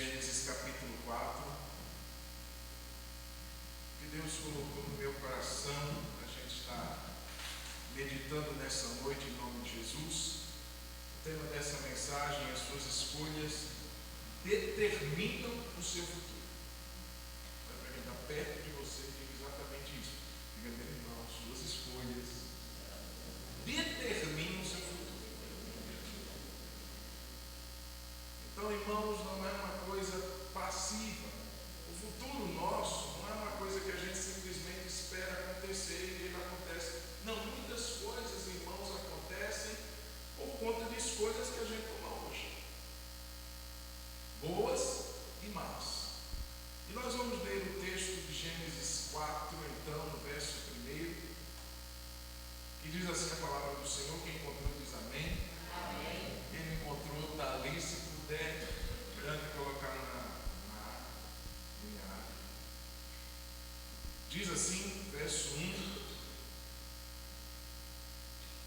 Gênesis capítulo 4, que Deus colocou no meu coração, a gente está meditando nessa noite em nome de Jesus. O tema dessa mensagem: as suas escolhas determinam o seu futuro. Vai para quem está perto de você e diga exatamente isso. Diga, meu irmão, as suas escolhas determinam o seu futuro. Então, irmãos, não é uma coisa passiva. O futuro nosso não é uma coisa que a gente simplesmente espera acontecer e ele acontece. Não, muitas coisas, irmãos, acontecem por conta de escolhas que a gente toma hoje, boas e más. E nós vamos ler o texto de Gênesis 4, então, no verso 1, que diz assim a palavra do Senhor. Quem encontrou diz amém. Amém. Quem não encontrou, está ali. Se puder, colocar na minha área. Diz assim, verso 1: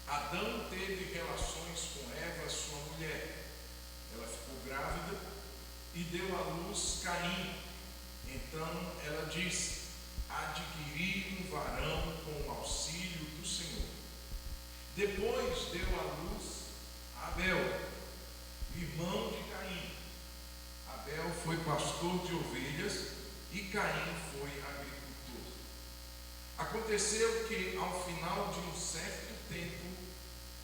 Adão teve relações com Eva, sua mulher. Ela ficou grávida e deu à luz Caim. Então ela disse: adquiri um varão com o auxílio do Senhor. Depois deu à luz Abel, irmão de Caim. Abel foi pastor de ovelhas e Caim foi agricultor. Aconteceu que, ao final de um certo tempo,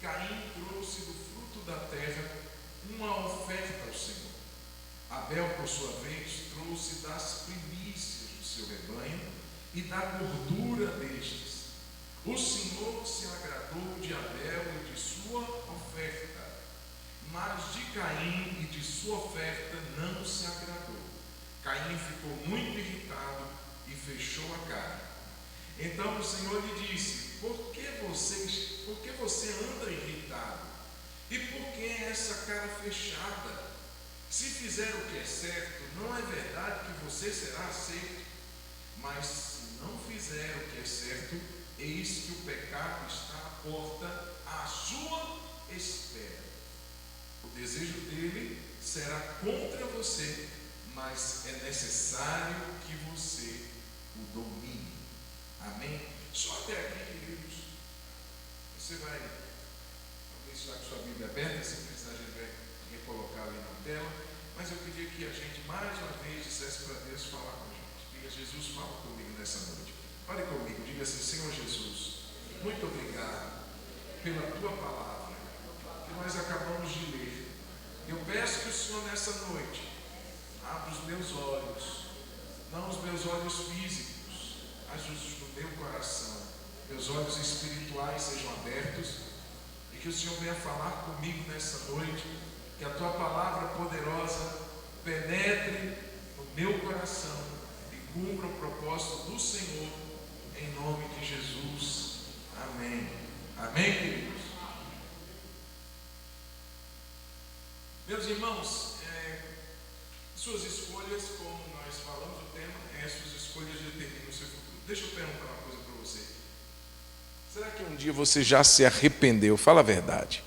Caim trouxe do fruto da terra uma oferta ao Senhor. Abel, por sua vez, trouxe das primícias do seu rebanho e da gordura destes. O Senhor se agradou de Abel e de sua oferta, mas de Caim e de sua oferta não se agradou. Caim ficou muito irritado e fechou a cara. Então o Senhor lhe disse: por que você anda irritado? E por que essa cara fechada? Se fizer o que é certo, não é verdade que você será aceito? Mas se não fizer o que é certo, eis que o pecado está à porta, à sua espera. O desejo dele será contra você, mas é necessário que você o domine. Amém? Só até aqui, queridos. Você vai, talvez estar com sua Bíblia aberta, se precisar a gente vai recolocar ali na tela, mas eu queria que a gente mais uma vez dissesse para Deus falar com a gente. Diga: Jesus, fala comigo nessa noite. Fale comigo, diga assim: Senhor Jesus, muito obrigado pela tua palavra que nós acabamos de ler. Eu peço que o Senhor nessa noite abra os meus olhos, não os meus olhos físicos, mas os do meu coração. Meus olhos espirituais sejam abertos e que o Senhor venha falar comigo nessa noite, que a tua palavra poderosa penetre no meu coração e cumpra o propósito do Senhor, em nome de Jesus. Amém. Amém, queridos? Meus irmãos, suas escolhas, como nós falamos, o tema é: suas escolhas determinam o seu futuro. Deixa eu perguntar uma coisa para você. Será que um dia você já se arrependeu? Fala a verdade.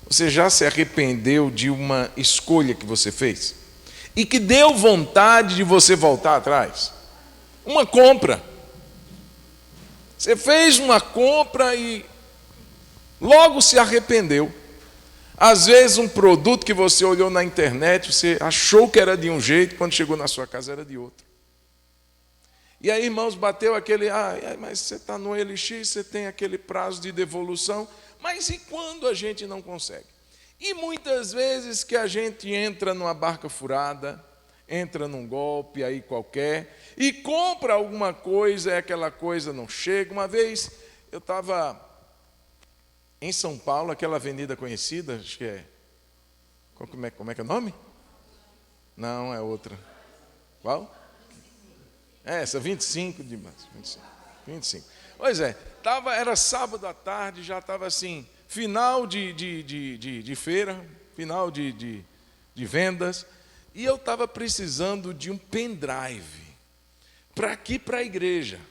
Você já se arrependeu de uma escolha que você fez? E que deu vontade de você voltar atrás? Uma compra. Você fez uma compra e logo se arrependeu. Às vezes um produto que você olhou na internet, você achou que era de um jeito, quando chegou na sua casa era de outro. E aí, irmãos, bateu aquele: mas você está no OLX, você tem aquele prazo de devolução, mas e quando a gente não consegue? E muitas vezes que a gente entra numa barca furada, entra num golpe aí qualquer, e compra alguma coisa, e aquela coisa não chega. Uma vez eu estava em São Paulo, aquela avenida conhecida, acho que é... Como é que é o nome? Não, é outra. Qual? Essa, 25 de março. 25. Pois é, era sábado à tarde, já estava assim, final de feira, final de vendas, e eu estava precisando de um pendrive para aqui, para a igreja,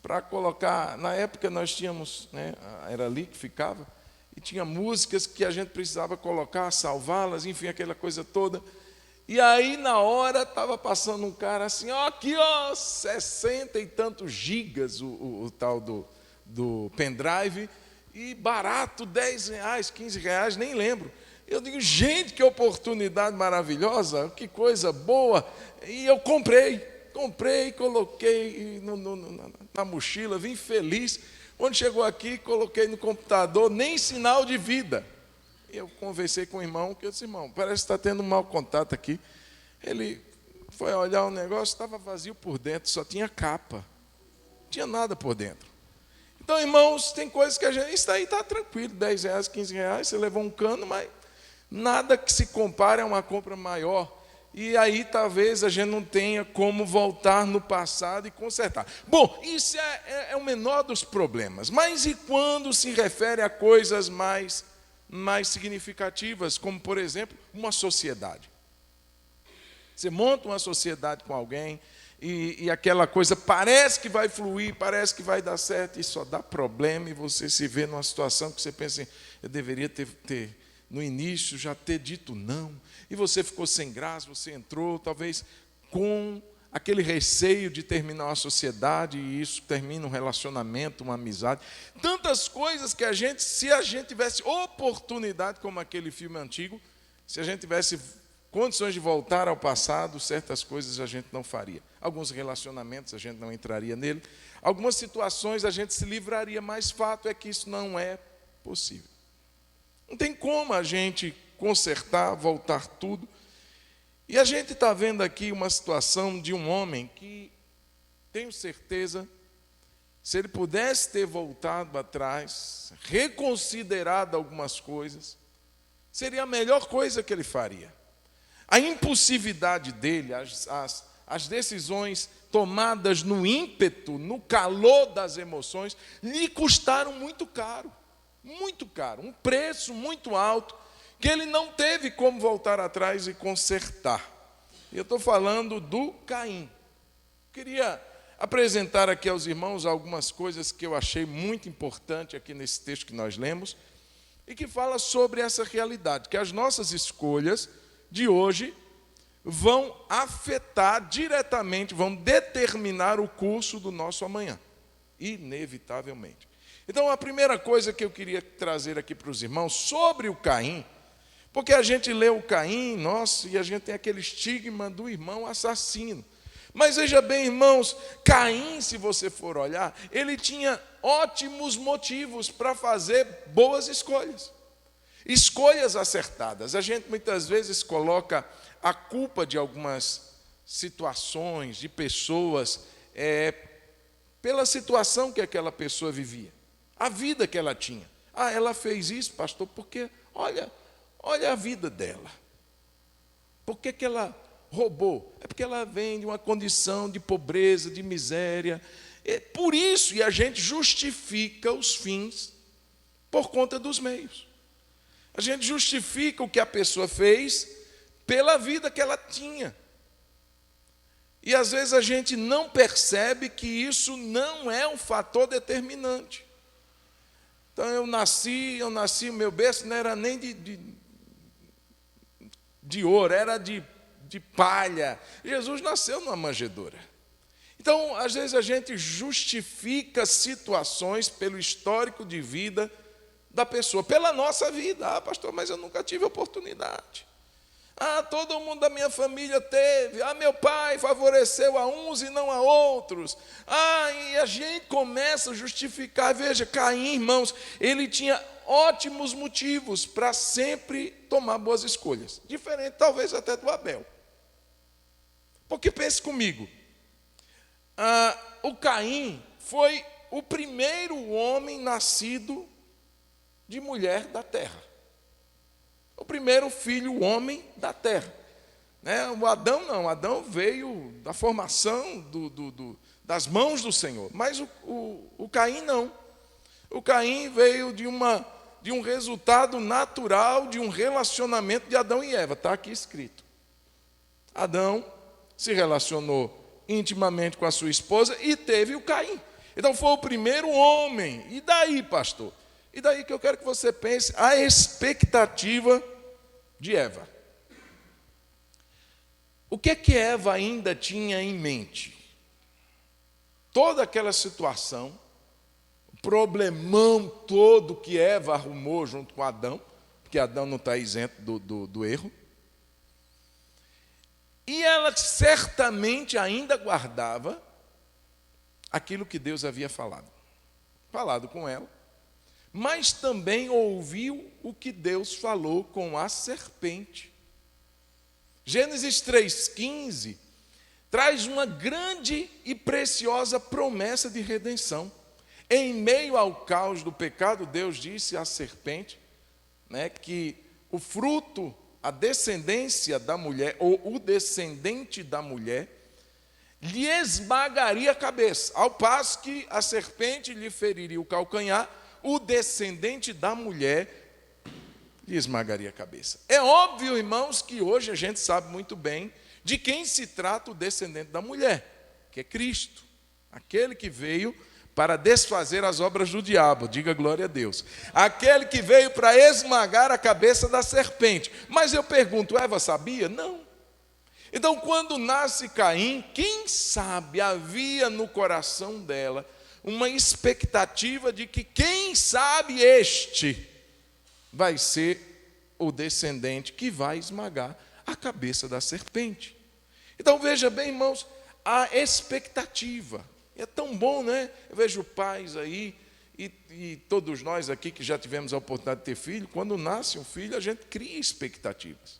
para colocar. Na época nós tínhamos, era ali que ficava, e tinha músicas que a gente precisava colocar, salvá-las, enfim, aquela coisa toda. E aí, na hora, estava passando um cara assim, ó, aqui, ó, 60 e tantos gigas o tal do pendrive, e barato, R$10, R$15, nem lembro. Eu digo, gente, que oportunidade maravilhosa, que coisa boa. E eu comprei, coloquei na mochila, vim feliz. Quando chegou aqui, coloquei no computador, nem sinal de vida. Eu conversei com o irmão, que eu disse, irmão, parece que está tendo um mau contato aqui. Ele foi olhar o negócio, estava vazio por dentro, só tinha capa. Não tinha nada por dentro. Então, irmãos, tem coisas que a gente... Isso aí está tranquilo, R$10, R$15, você levou um cano, mas nada que se compare a uma compra maior. E aí talvez a gente não tenha como voltar no passado e consertar. Bom, isso é o menor dos problemas. Mas e quando se refere a coisas mais significativas, como, por exemplo, uma sociedade? Você monta uma sociedade com alguém e aquela coisa parece que vai fluir, parece que vai dar certo, e só dá problema, e você se vê numa situação que você pensa assim, eu deveria ter no início já ter dito não, e você ficou sem graça, você entrou talvez com aquele receio de terminar uma sociedade, e isso termina um relacionamento, uma amizade. Tantas coisas que se a gente tivesse oportunidade, como aquele filme antigo, se a gente tivesse condições de voltar ao passado, certas coisas a gente não faria. Alguns relacionamentos a gente não entraria nele. Algumas situações a gente se livraria, mas fato é que isso não é possível. Não tem como a gente consertar, voltar tudo. E a gente está vendo aqui uma situação de um homem que, tenho certeza, se ele pudesse ter voltado atrás, reconsiderado algumas coisas, seria a melhor coisa que ele faria. A impulsividade dele, as decisões tomadas no ímpeto, no calor das emoções, lhe custaram muito caro, um preço muito alto, que ele não teve como voltar atrás e consertar. Eu estou falando do Caim. Queria apresentar aqui aos irmãos algumas coisas que eu achei muito importante aqui nesse texto que nós lemos, e que fala sobre essa realidade, que as nossas escolhas de hoje vão afetar diretamente, vão determinar o curso do nosso amanhã, inevitavelmente. Então, a primeira coisa que eu queria trazer aqui para os irmãos sobre o Caim, porque a gente lê o Caim, nossa, e a gente tem aquele estigma do irmão assassino. Mas veja bem, irmãos, Caim, se você for olhar, ele tinha ótimos motivos para fazer boas escolhas. Escolhas acertadas. A gente muitas vezes coloca a culpa de algumas situações, de pessoas, pela situação que aquela pessoa vivia, a vida que ela tinha. Ah, ela fez isso, pastor, porque olha a vida dela. Por que ela roubou? É porque ela vem de uma condição de pobreza, de miséria. Por isso, e a gente justifica os fins por conta dos meios. A gente justifica o que a pessoa fez pela vida que ela tinha. E às vezes a gente não percebe que isso não é um fator determinante. Então eu nasci, o meu berço não era nem de ouro, era de palha. Jesus nasceu numa manjedoura. Então, às vezes a gente justifica situações pelo histórico de vida da pessoa, pela nossa vida. Ah, pastor, mas eu nunca tive oportunidade. Ah, todo mundo da minha família teve. Ah, meu pai favoreceu a uns e não a outros. Ah, e a gente começa a justificar. Veja, Caim, irmãos, ele tinha ótimos motivos para sempre tomar boas escolhas. Diferente, talvez, até do Abel. Porque pense comigo, o Caim foi o primeiro homem nascido de mulher da terra. O primeiro filho homem da terra. O Adão não, Adão veio da formação das mãos do Senhor. Mas o Caim não. O Caim veio de um resultado natural de um relacionamento de Adão e Eva. Está aqui escrito. Adão se relacionou intimamente com a sua esposa e teve o Caim. Então foi o primeiro homem. E daí, pastor? E daí que eu quero que você pense a expectativa de Eva. O que é que Eva ainda tinha em mente? Toda aquela situação, o problemão todo que Eva arrumou junto com Adão, porque Adão não está isento do erro. E ela certamente ainda guardava aquilo que Deus havia falado com ela, mas também ouviu o que Deus falou com a serpente. Gênesis 3,15 traz uma grande e preciosa promessa de redenção. Em meio ao caos do pecado, Deus disse à serpente, que o fruto, a descendência da mulher, ou o descendente da mulher, lhe esmagaria a cabeça, ao passo que a serpente lhe feriria o calcanhar, o descendente da mulher lhe esmagaria a cabeça. É óbvio, irmãos, que hoje a gente sabe muito bem de quem se trata o descendente da mulher, que é Cristo, aquele que veio para desfazer as obras do diabo, diga glória a Deus. Aquele que veio para esmagar a cabeça da serpente. Mas eu pergunto, Eva sabia? Não. Então, quando nasce Caim, quem sabe havia no coração dela uma expectativa de que, quem sabe, este vai ser o descendente que vai esmagar a cabeça da serpente. Então, veja bem, irmãos, a expectativa. É tão bom, né? Eu vejo pais aí, e todos nós aqui que já tivemos a oportunidade de ter filho, quando nasce um filho, a gente cria expectativas.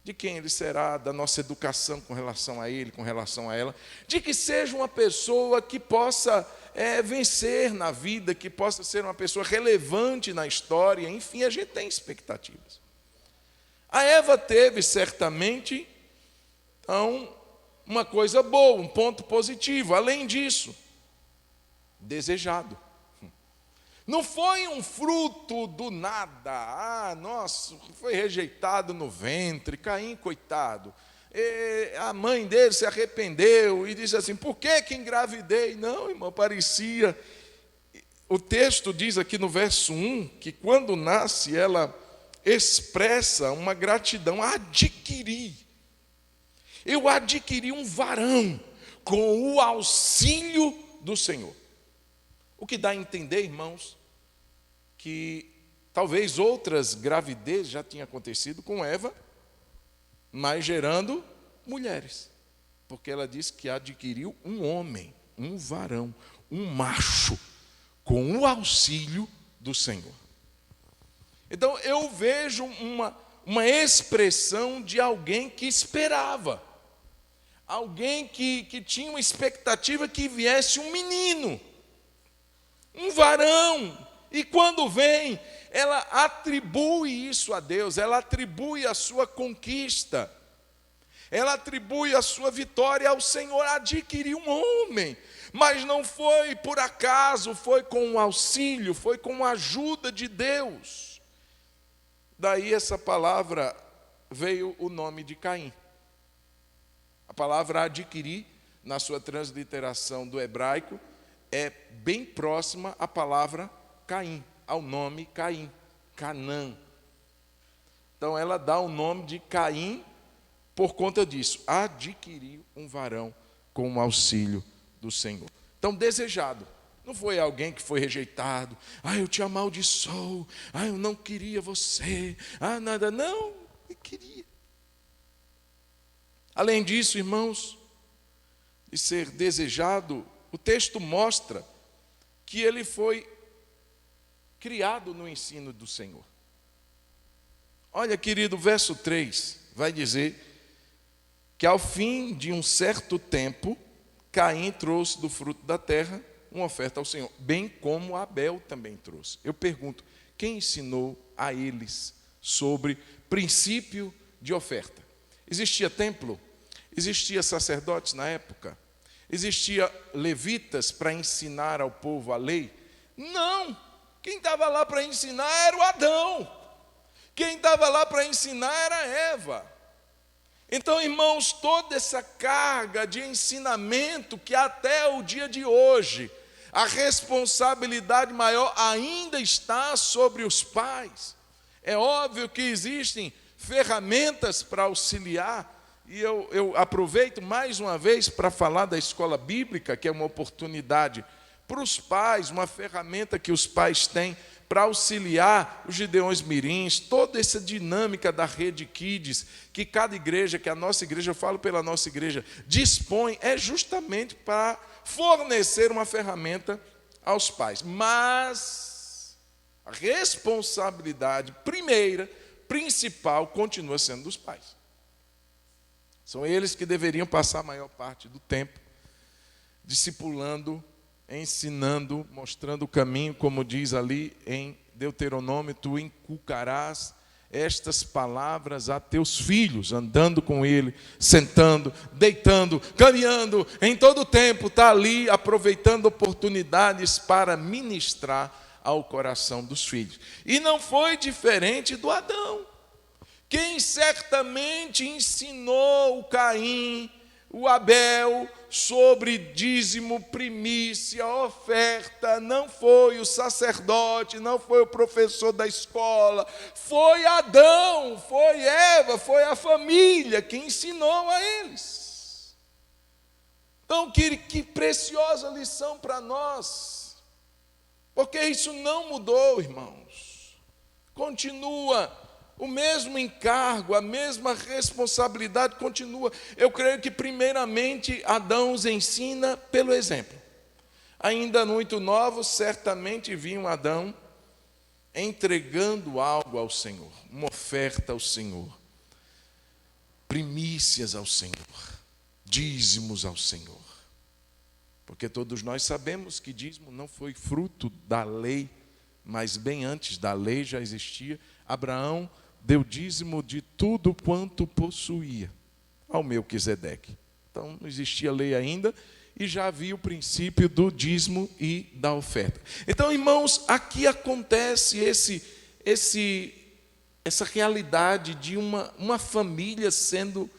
De quem ele será, da nossa educação com relação a ele, com relação a ela, de que seja uma pessoa que possa vencer na vida, que possa ser uma pessoa relevante na história, enfim, a gente tem expectativas. A Eva teve, certamente, então, uma coisa boa, um ponto positivo. Além disso, desejado. Não foi um fruto do nada. Nossa, foi rejeitado no ventre, Caim, coitado. A mãe dele se arrependeu e disse assim, por que engravidei? Não, irmão, parecia. O texto diz aqui no verso 1, que quando nasce, ela expressa uma gratidão, eu adquiri um varão com o auxílio do Senhor. O que dá a entender, irmãos, que talvez outras gravidezes já tinham acontecido com Eva, mas gerando mulheres. Porque ela disse que adquiriu um homem, um varão, um macho, com o auxílio do Senhor. Então eu vejo uma expressão de alguém que esperava. Alguém que tinha uma expectativa que viesse um menino, um varão, e quando vem, ela atribui isso a Deus, ela atribui a sua conquista, ela atribui a sua vitória ao Senhor, adquiriu um homem, mas não foi por acaso, foi com o auxílio, foi com a ajuda de Deus. Daí essa palavra veio o nome de Caim. A palavra adquirir, na sua transliteração do hebraico, é bem próxima à palavra Caim, ao nome Caim, Canaã. Então ela dá o nome de Caim por conta disso. Adquiriu um varão com o auxílio do Senhor. Então, desejado. Não foi alguém que foi rejeitado. Eu te amaldiçoo. Eu não queria você. Nada. Não, eu queria. Além disso, irmãos, de ser desejado, o texto mostra que ele foi criado no ensino do Senhor. Olha, querido, o verso 3 vai dizer que ao fim de um certo tempo, Caim trouxe do fruto da terra uma oferta ao Senhor, bem como Abel também trouxe. Eu pergunto, quem ensinou a eles sobre princípio de oferta? Existia templo? Existia sacerdotes na época? Existia levitas para ensinar ao povo a lei? Não! Quem estava lá para ensinar era o Adão. Quem estava lá para ensinar era a Eva. Então, irmãos, toda essa carga de ensinamento que até o dia de hoje, a responsabilidade maior ainda está sobre os pais. É óbvio que existem ferramentas para auxiliar, E eu aproveito mais uma vez para falar da escola bíblica, que é uma oportunidade para os pais, uma ferramenta que os pais têm para auxiliar os Gideões Mirins, toda essa dinâmica da rede Kids, que cada igreja, que a nossa igreja, eu falo pela nossa igreja, dispõe, é justamente para fornecer uma ferramenta aos pais. Mas a responsabilidade primeira, principal, continua sendo dos pais. São eles que deveriam passar a maior parte do tempo discipulando, ensinando, mostrando o caminho, como diz ali em Deuteronômio: tu inculcarás estas palavras a teus filhos, andando com ele, sentando, deitando, caminhando, em todo o tempo, está ali aproveitando oportunidades para ministrar ao coração dos filhos. E não foi diferente do Adão. Quem certamente ensinou o Caim, o Abel, sobre dízimo, primícia, oferta, não foi o sacerdote, não foi o professor da escola, foi Adão, foi Eva, foi a família que ensinou a eles. Então, que preciosa lição para nós, porque isso não mudou, irmãos, continua. O mesmo encargo, a mesma responsabilidade continua. Eu creio que, primeiramente, Adão os ensina pelo exemplo. Ainda muito novos, certamente viam Adão entregando algo ao Senhor, uma oferta ao Senhor, primícias ao Senhor, dízimos ao Senhor. Porque todos nós sabemos que dízimo não foi fruto da lei, mas bem antes da lei já existia. Abraão deu dízimo de tudo quanto possuía ao Melquisedeque. Então, não existia lei ainda e já havia o princípio do dízimo e da oferta. Então, irmãos, aqui acontece essa realidade de uma família sendo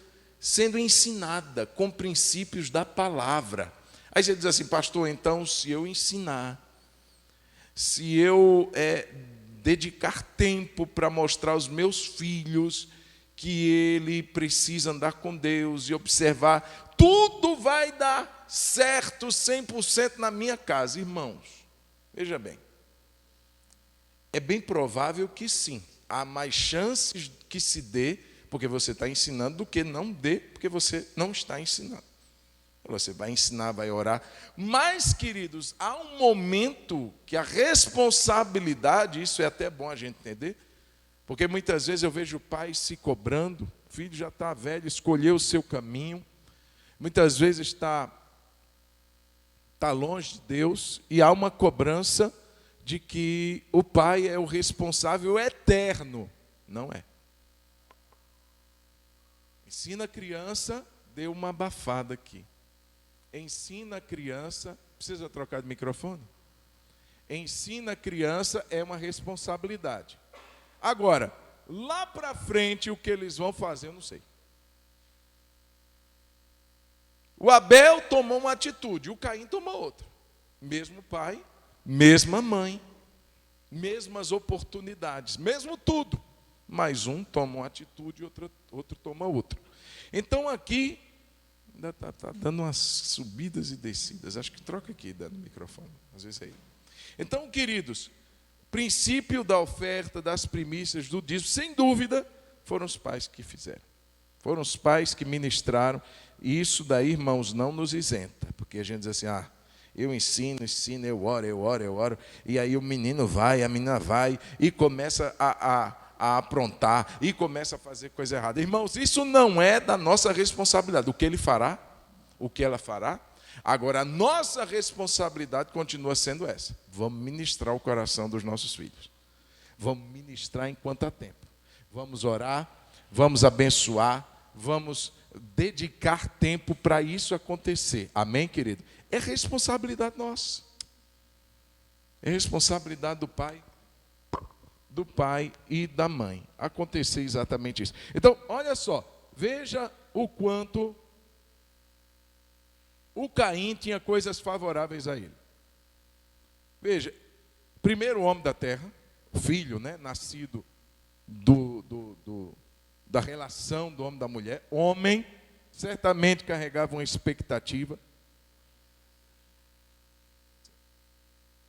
ensinada com princípios da palavra. Aí você diz assim: pastor, então se eu ensinar, se eu dedicar tempo para mostrar aos meus filhos que ele precisa andar com Deus e observar, tudo vai dar certo 100% na minha casa. Irmãos, veja bem, é bem provável que sim, há mais chances que se dê porque você está ensinando do que não dê porque você não está ensinando. Você vai ensinar, vai orar. Mas, queridos, há um momento que a responsabilidade, isso é até bom a gente entender, porque muitas vezes eu vejo pais se cobrando, o filho já está velho, escolheu o seu caminho, muitas vezes está longe de Deus, e há uma cobrança de que o pai é o responsável eterno. Não é. Ensina a criança, deu uma abafada aqui. Ensina a criança, precisa trocar de microfone? Ensina a criança é uma responsabilidade. Agora, lá para frente, o que eles vão fazer, eu não sei. O Abel tomou uma atitude, o Caim tomou outra. Mesmo pai, mesma mãe, mesmas oportunidades, mesmo tudo. Mas um toma uma atitude e outro toma outra. Então aqui, ainda está dando umas subidas e descidas. Acho que troca aqui, dando o microfone. Às vezes é aí. Então, queridos, princípio da oferta, das primícias, do dízimo, sem dúvida, foram os pais que fizeram. Foram os pais que ministraram. E isso daí, irmãos, não nos isenta. Porque a gente diz assim: eu ensino, eu oro. E aí o menino vai, a menina vai e começa a aprontar e começa a fazer coisa errada. Irmãos, isso não é da nossa responsabilidade. O que ele fará, o que ela fará. Agora, a nossa responsabilidade continua sendo essa. Vamos ministrar o coração dos nossos filhos. Vamos ministrar enquanto há tempo. Vamos orar, vamos abençoar, vamos dedicar tempo para isso acontecer. Amém, querido? É responsabilidade nossa. É responsabilidade do pai e da mãe. Acontecer exatamente isso. Então, olha só, veja o quanto o Caim tinha coisas favoráveis a ele. Veja, primeiro homem da terra, filho, nascido da relação do homem e da mulher, homem, certamente carregava uma expectativa.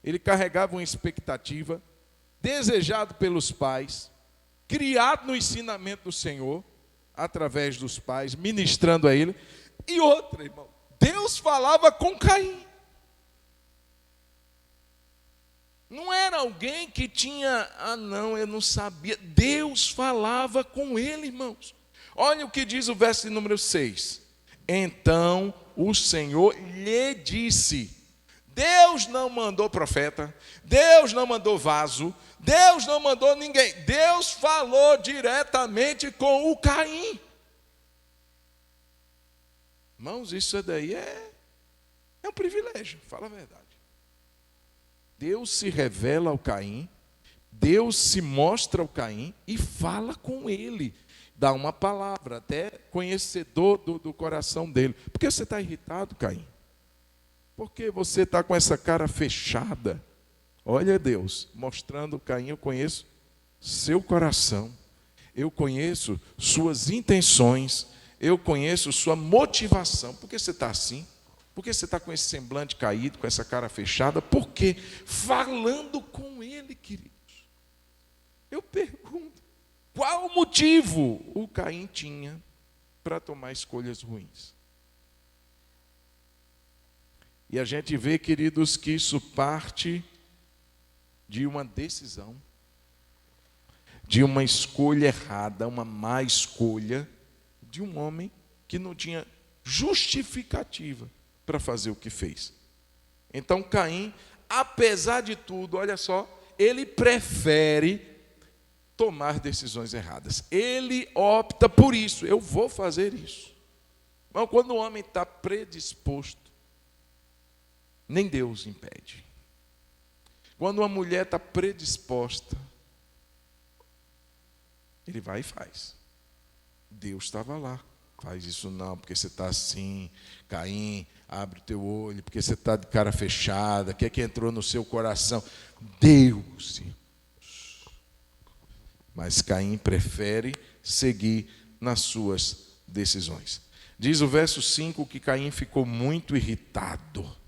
Ele carregava uma expectativa, desejado pelos pais, criado no ensinamento do Senhor, através dos pais, ministrando a ele. E outra, irmão, Deus falava com Caim. Não era alguém que tinha, não, eu não sabia. Deus falava com ele, irmãos. Olha o que diz o verso de número 6. Então o Senhor lhe disse. Deus não mandou profeta, Deus não mandou vaso, Deus não mandou ninguém. Deus falou diretamente com o Caim. Irmãos, isso daí é um privilégio, fala a verdade. Deus se revela ao Caim, Deus se mostra ao Caim e fala com ele, dá uma palavra, até conhecedor do coração dele. Por que você está irritado, Caim? Por que você está com essa cara fechada? Olha Deus, mostrando Caim, eu conheço seu coração, eu conheço suas intenções, eu conheço sua motivação. Por que você está assim? Por que você está com esse semblante caído, com essa cara fechada? Por quê? Falando com ele, queridos. Eu pergunto, qual motivo o Caim tinha para tomar escolhas ruins? E a gente vê, queridos, que isso parte de uma decisão, de uma escolha errada, uma má escolha de um homem que não tinha justificativa para fazer o que fez. Então Caim, apesar de tudo, olha só, ele prefere tomar decisões erradas. Ele opta por isso, eu vou fazer isso. Mas quando o homem está predisposto, nem Deus impede. Quando uma mulher está predisposta, ele vai e faz. Deus estava lá. Faz isso não, porque você está assim. Caim, abre o teu olho, porque você está de cara fechada. O que é que entrou no seu coração? Deus. Mas Caim prefere seguir nas suas decisões. Diz o verso 5 que Caim ficou muito irritado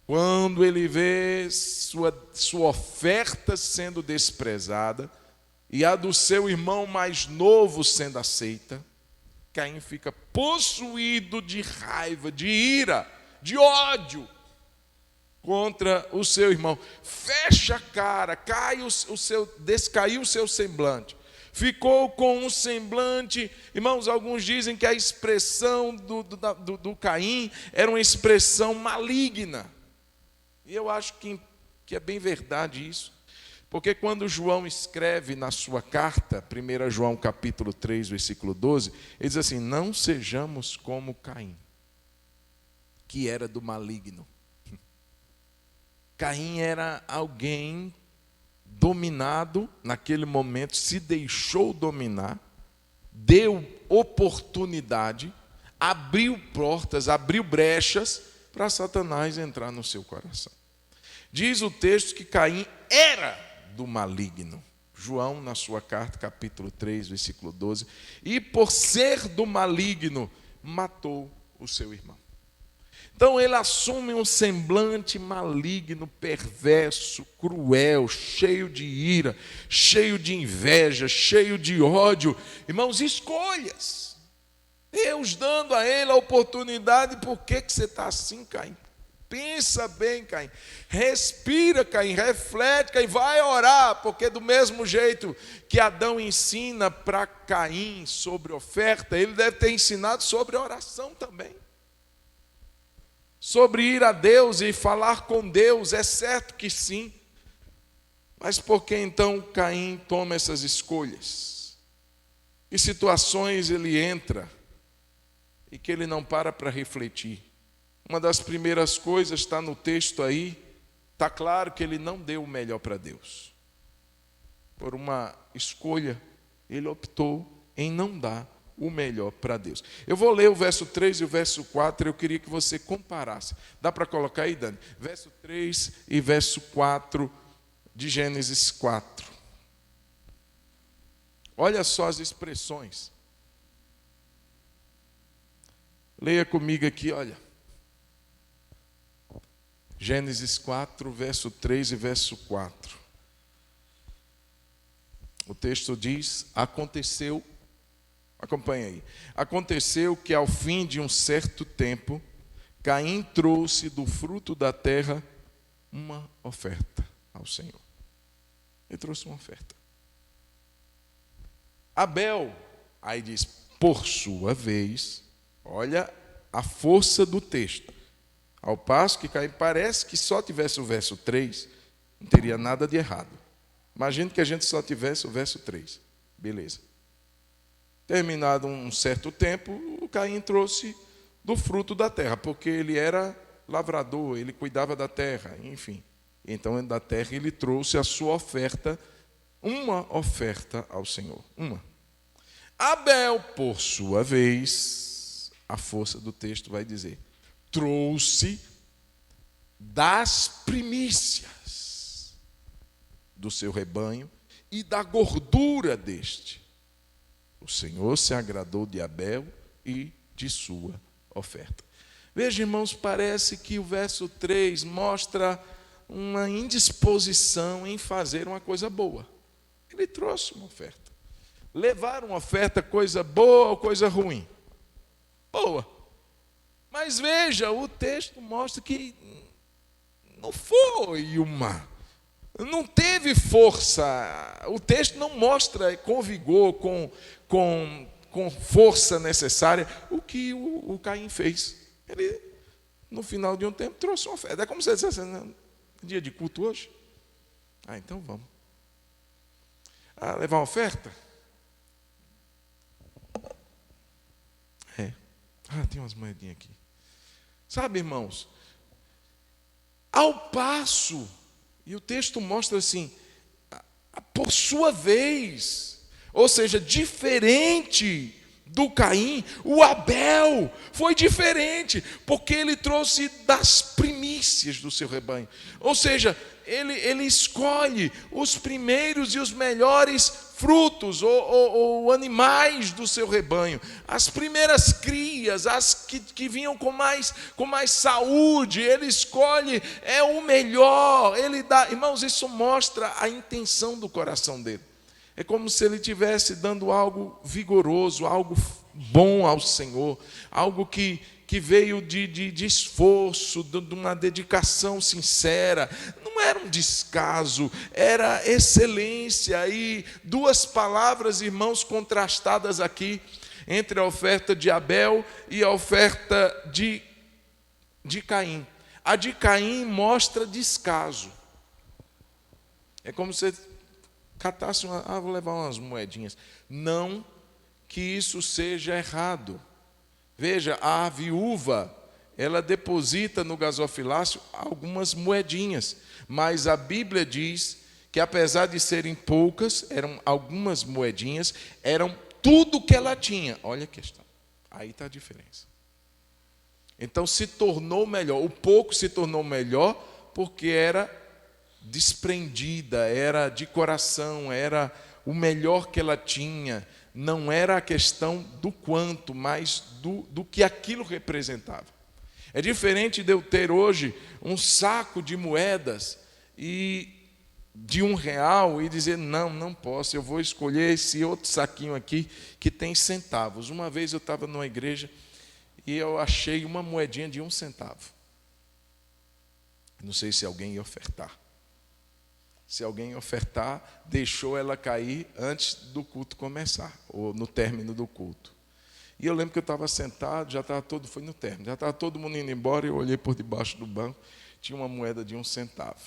quando ele vê sua oferta sendo desprezada e a do seu irmão mais novo sendo aceita. Caim fica possuído de raiva, de ira, de ódio contra o seu irmão. Fecha a cara, descaiu o seu semblante. Ficou com um semblante, irmãos, alguns dizem que a expressão do Caim era uma expressão maligna. E eu acho que é bem verdade isso. Porque quando João escreve na sua carta, 1 João capítulo 3, versículo 12, ele diz assim, não sejamos como Caim, que era do maligno. Caim era alguém dominado naquele momento, se deixou dominar, deu oportunidade, abriu portas, abriu brechas para Satanás entrar no seu coração. Diz o texto que Caim era do maligno. João, na sua carta, capítulo 3, versículo 12. E por ser do maligno, matou o seu irmão. Então ele assume um semblante maligno, perverso, cruel, cheio de ira, cheio de inveja, cheio de ódio. Irmãos, escolhas. Deus dando a ele a oportunidade. Por que você está assim, Caim? Pensa bem, Caim. Respira, Caim. Reflete, Caim. Vai orar, porque do mesmo jeito que Adão ensina para Caim sobre oferta, ele deve ter ensinado sobre oração também. Sobre ir a Deus e falar com Deus, é certo que sim. Mas por que então Caim toma essas escolhas? Que situações ele entra e que ele não para refletir? Uma das primeiras coisas está no texto aí, está claro que ele não deu o melhor para Deus. Por uma escolha, ele optou em não dar o melhor para Deus. Eu vou ler o verso 3 e o verso 4, eu queria que você comparasse. Dá para colocar aí, Dani? Verso 3 e verso 4 de Gênesis 4. Olha só as expressões. Leia comigo aqui, olha. Gênesis 4, verso 3 e verso 4. O texto diz: aconteceu, acompanha aí. Aconteceu que ao fim de um certo tempo, Caim trouxe do fruto da terra uma oferta ao Senhor. Ele trouxe uma oferta. Abel, aí diz, por sua vez, olha a força do texto. Ao passo que Caim parece que só tivesse o verso 3, não teria nada de errado. Imagine que a gente só tivesse o verso 3. Beleza. Terminado um certo tempo, o Caim trouxe do fruto da terra, porque ele era lavrador, ele cuidava da terra, enfim. Então, da terra, ele trouxe a sua oferta, uma oferta ao Senhor. Uma. Abel, por sua vez, a força do texto vai dizer, trouxe das primícias do seu rebanho e da gordura deste. O Senhor se agradou de Abel e de sua oferta. Veja, irmãos, parece que o verso 3 mostra uma indisposição em fazer uma coisa boa. Ele trouxe uma oferta. Levar uma oferta, coisa boa ou coisa ruim? Boa. Mas veja, o texto mostra que não foi não teve força. O texto não mostra com vigor, com força necessária, o que o Caim fez. Ele, no final de um tempo, trouxe uma oferta. É como se ele dissesse, dia de culto hoje? Então vamos. Levar uma oferta? Tem umas moedinhas aqui. Sabe, irmãos, ao passo, e o texto mostra assim, por sua vez, ou seja, diferente do Caim, o Abel foi diferente, porque ele trouxe das primícias do seu rebanho. Ou seja, ele escolhe os primeiros e os melhores frutos ou animais do seu rebanho, as primeiras crias, as que vinham com mais saúde, ele escolhe o melhor, ele dá. Irmãos, isso mostra a intenção do coração dele. É como se ele estivesse dando algo vigoroso, algo bom ao Senhor, algo que veio de esforço, de uma dedicação sincera. Não era um descaso, era excelência. E duas palavras, irmãos, contrastadas aqui, entre a oferta de Abel e a oferta de Caim. A de Caim mostra descaso. É como se catasse vou levar umas moedinhas. Não que isso seja errado. Veja, a viúva, ela deposita no gasofilácio algumas moedinhas, mas a Bíblia diz que apesar de serem poucas, eram algumas moedinhas, eram tudo que ela tinha. Olha a questão, aí está a diferença. Então se tornou melhor, o pouco se tornou melhor porque era desprendida, era de coração, era o melhor que ela tinha. Não era a questão do quanto, mas do que aquilo representava. É diferente de eu ter hoje um saco de moedas e de R$1 e dizer, não posso, eu vou escolher esse outro saquinho aqui que tem centavos. Uma vez eu estava numa igreja e eu achei uma moedinha de 1 centavo. Não sei se alguém ia ofertar. Se alguém ofertar, deixou ela cair antes do culto começar, ou no término do culto. E eu lembro que eu estava sentado, foi no término, já estava todo mundo indo embora, e eu olhei por debaixo do banco, tinha uma moeda de 1 centavo.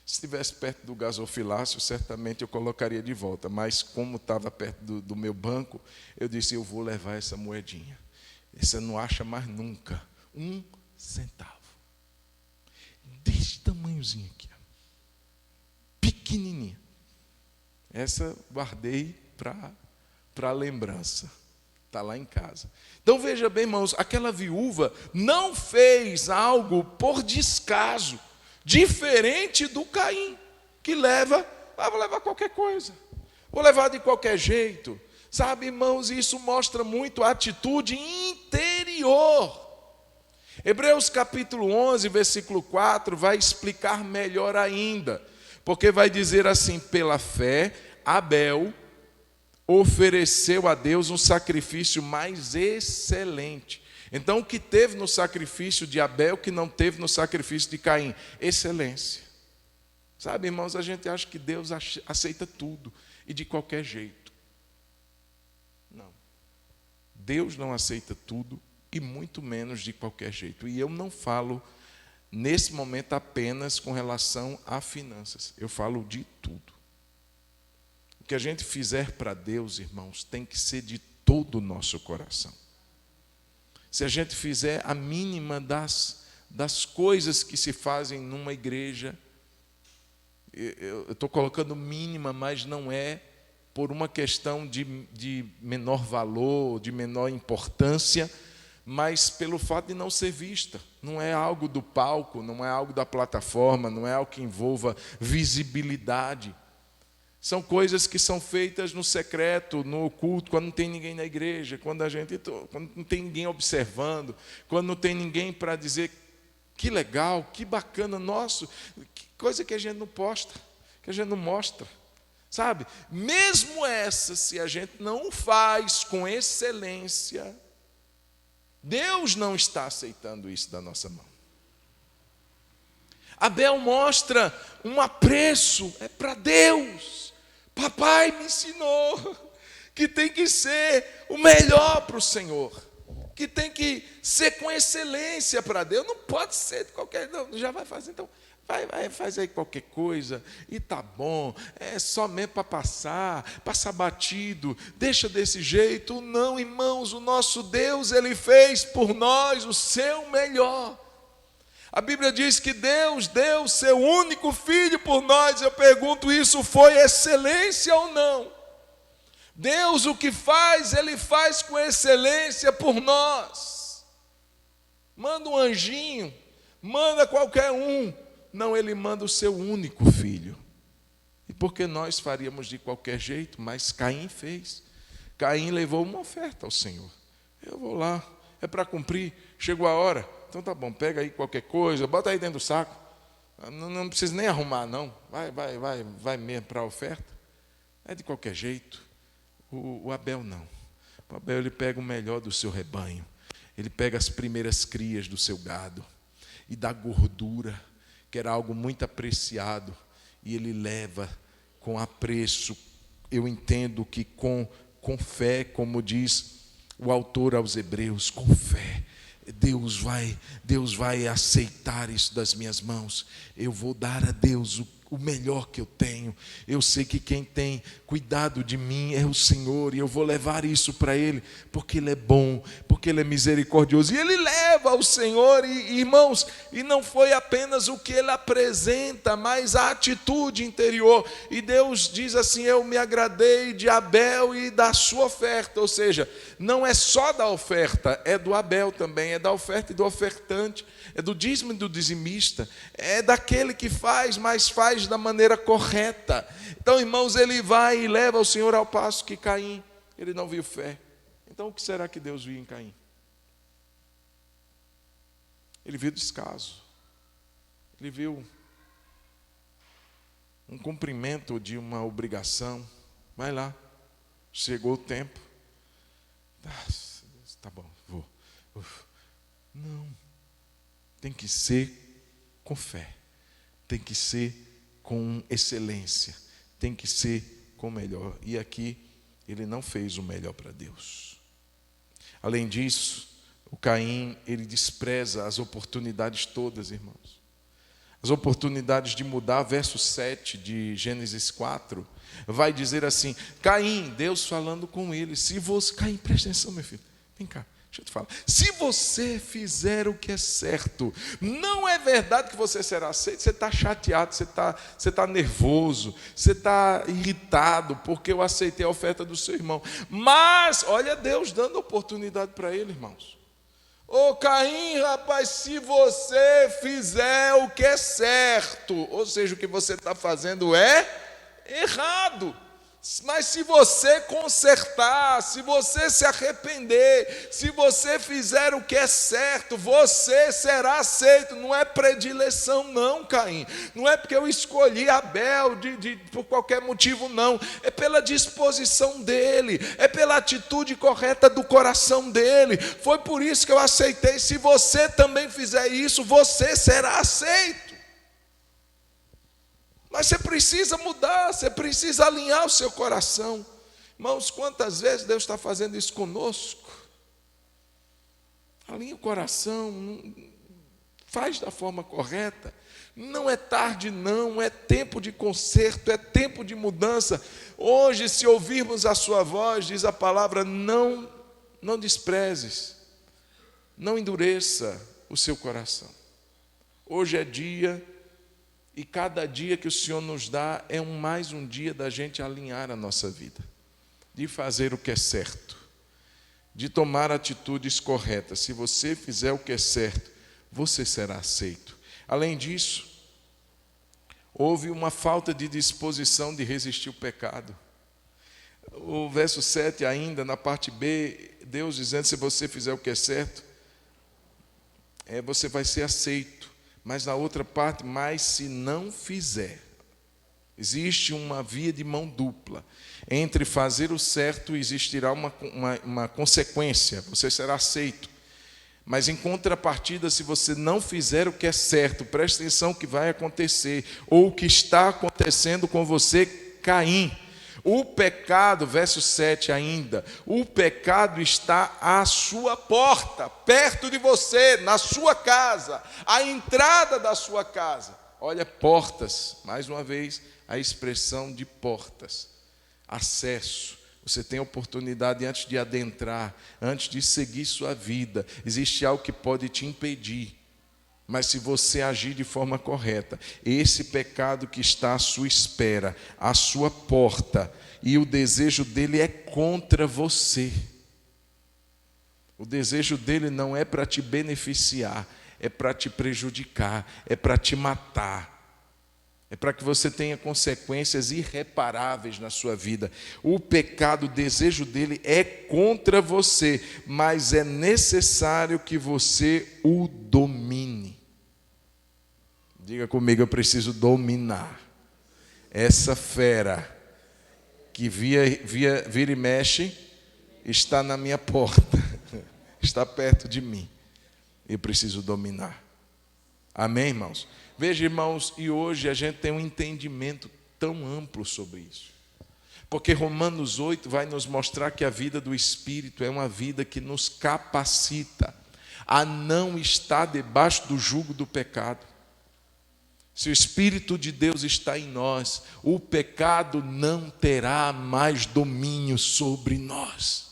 Se estivesse perto do gasofilácio, certamente eu colocaria de volta, mas como estava perto do meu banco, eu disse, eu vou levar essa moedinha. Você não acha mais nunca. 1 centavo. Desse tamanhozinho aqui. Pequenininha. Essa guardei para lembrança. Está lá em casa. Então veja bem, irmãos, aquela viúva não fez algo por descaso, diferente do Caim, que vou levar qualquer coisa, vou levar de qualquer jeito. Sabe, irmãos, isso mostra muito a atitude interior Senhor. Hebreus capítulo 11, versículo 4, vai explicar melhor ainda, porque vai dizer assim: pela fé, Abel ofereceu a Deus um sacrifício mais excelente. Então, o que teve no sacrifício de Abel que não teve no sacrifício de Caim? Excelência. Sabe, irmãos, a gente acha que Deus aceita tudo e de qualquer jeito. Não. Deus não aceita tudo e muito menos de qualquer jeito. E eu não falo nesse momento apenas com relação a finanças. Eu falo de tudo. O que a gente fizer para Deus, irmãos, tem que ser de todo o nosso coração. Se a gente fizer a mínima das coisas que se fazem numa igreja, eu estou colocando mínima, mas não é por uma questão de menor valor, de menor importância, mas pelo fato de não ser vista. Não é algo do palco, não é algo da plataforma, não é algo que envolva visibilidade. São coisas que são feitas no secreto, no oculto, quando não tem ninguém na igreja, quando não tem ninguém observando, quando não tem ninguém para dizer que legal, que bacana, nosso, que coisa que a gente não posta, que a gente não mostra. Sabe? Mesmo essa, se a gente não faz com excelência, Deus não está aceitando isso da nossa mão. Abel mostra um apreço, é para Deus. Papai me ensinou que tem que ser o melhor para o Senhor, que tem que ser com excelência para Deus. Não pode ser de qualquer, não, já vai fazer, então vai fazer aí qualquer coisa e tá bom, é só mesmo para passar batido, deixa desse jeito. Não, irmãos, o nosso Deus, Ele fez por nós o seu melhor. A Bíblia diz que Deus deu seu único filho por nós. Eu pergunto, isso foi excelência ou não? Deus o que faz, Ele faz com excelência por nós. Manda um anjinho, manda qualquer um. Não, Ele manda o seu único filho. E porque nós faríamos de qualquer jeito, mas Caim fez. Caim levou uma oferta ao Senhor. Eu vou lá, é para cumprir, chegou a hora. Então tá bom, pega aí qualquer coisa, bota aí dentro do saco. Não precisa nem arrumar, não. Vai mesmo para a oferta. É de qualquer jeito. O Abel não. O Abel, ele pega o melhor do seu rebanho. Ele pega as primeiras crias do seu gado. E da gordura, que era algo muito apreciado. E ele leva com apreço. Eu entendo que com fé, como diz o autor aos Hebreus, com fé. Deus vai aceitar isso das minhas mãos. Eu vou dar a Deus o melhor que eu tenho. Eu sei que quem tem cuidado de mim é o Senhor, e eu vou levar isso para Ele, porque Ele é bom, porque Ele é misericordioso. E Ele leva ao Senhor, e irmãos, e não foi apenas o que Ele apresenta, mas a atitude interior. E Deus diz assim: eu me agradei de Abel e da sua oferta. Ou seja, não é só da oferta, é do Abel também, é da oferta e do ofertante, é do dízimo e do dizimista, é daquele que faz, mas faz da maneira correta. Então, irmãos, ele vai e leva o Senhor, ao passo que Caim, ele não viu fé. Então, o que será que Deus viu em Caim? Ele viu descaso. Ele viu um cumprimento de uma obrigação. Vai lá, chegou o tempo. Tá bom, vou. Não. Tem que ser com fé. Tem que ser com excelência. Tem que ser com o melhor. E aqui, ele não fez o melhor para Deus. Além disso, o Caim, ele despreza as oportunidades todas, irmãos. As oportunidades de mudar. Verso 7 de Gênesis 4, vai dizer assim: Caim, Deus falando com ele, se você... Caim, presta atenção, meu filho, vem cá. Deixa eu te falar. Se você fizer o que é certo, não é verdade que você será aceito. Você está chateado, você está nervoso, você está irritado porque eu aceitei a oferta do seu irmão. Mas, olha Deus dando oportunidade para ele, irmãos. Ô Caim, rapaz, se você fizer o que é certo, ou seja, o que você está fazendo é errado. Mas se você consertar, se você se arrepender, se você fizer o que é certo, você será aceito. Não é predileção não, Caim. Não é porque eu escolhi Abel por qualquer motivo não. É pela disposição dele, é pela atitude correta do coração dele. Foi por isso que eu aceitei. Se você também fizer isso, você será aceito. Mas você precisa mudar, você precisa alinhar o seu coração. Irmãos, quantas vezes Deus está fazendo isso conosco? Alinha o coração, faz da forma correta. Não é tarde não, é tempo de conserto, é tempo de mudança. Hoje, se ouvirmos a sua voz, diz a palavra, não desprezes, não endureça o seu coração. Hoje é dia. E cada dia que o Senhor nos dá é mais um dia da gente alinhar a nossa vida, de fazer o que é certo, de tomar atitudes corretas. Se você fizer o que é certo, você será aceito. Além disso, houve uma falta de disposição de resistir o pecado. O verso 7 ainda, na parte B, Deus dizendo, se você fizer o que é certo, você vai ser aceito. Mas na outra parte, mas se não fizer, existe uma via de mão dupla. Entre fazer o certo existirá uma consequência, você será aceito. Mas em contrapartida, se você não fizer o que é certo, preste atenção que vai acontecer, ou o que está acontecendo com você, Caim. O pecado, verso 7 ainda, o pecado está à sua porta, perto de você, na sua casa, à entrada da sua casa. Olha, portas, mais uma vez, a expressão de portas, acesso. Você tem a oportunidade antes de adentrar, antes de seguir sua vida. Existe algo que pode te impedir. Mas se você agir de forma correta, esse pecado que está à sua espera, à sua porta, e o desejo dele é contra você. O desejo dele não é para te beneficiar, é para te prejudicar, é para te matar. É para que você tenha consequências irreparáveis na sua vida. O pecado, o desejo dele é contra você, mas é necessário que você o domine. Diga comigo, eu preciso dominar essa fera que vira e mexe, está na minha porta, está perto de mim. Eu preciso dominar. Amém, irmãos? Veja, irmãos, e hoje a gente tem um entendimento tão amplo sobre isso. Porque Romanos 8 vai nos mostrar que a vida do Espírito é uma vida que nos capacita a não estar debaixo do jugo do pecado. Se o Espírito de Deus está em nós, o pecado não terá mais domínio sobre nós.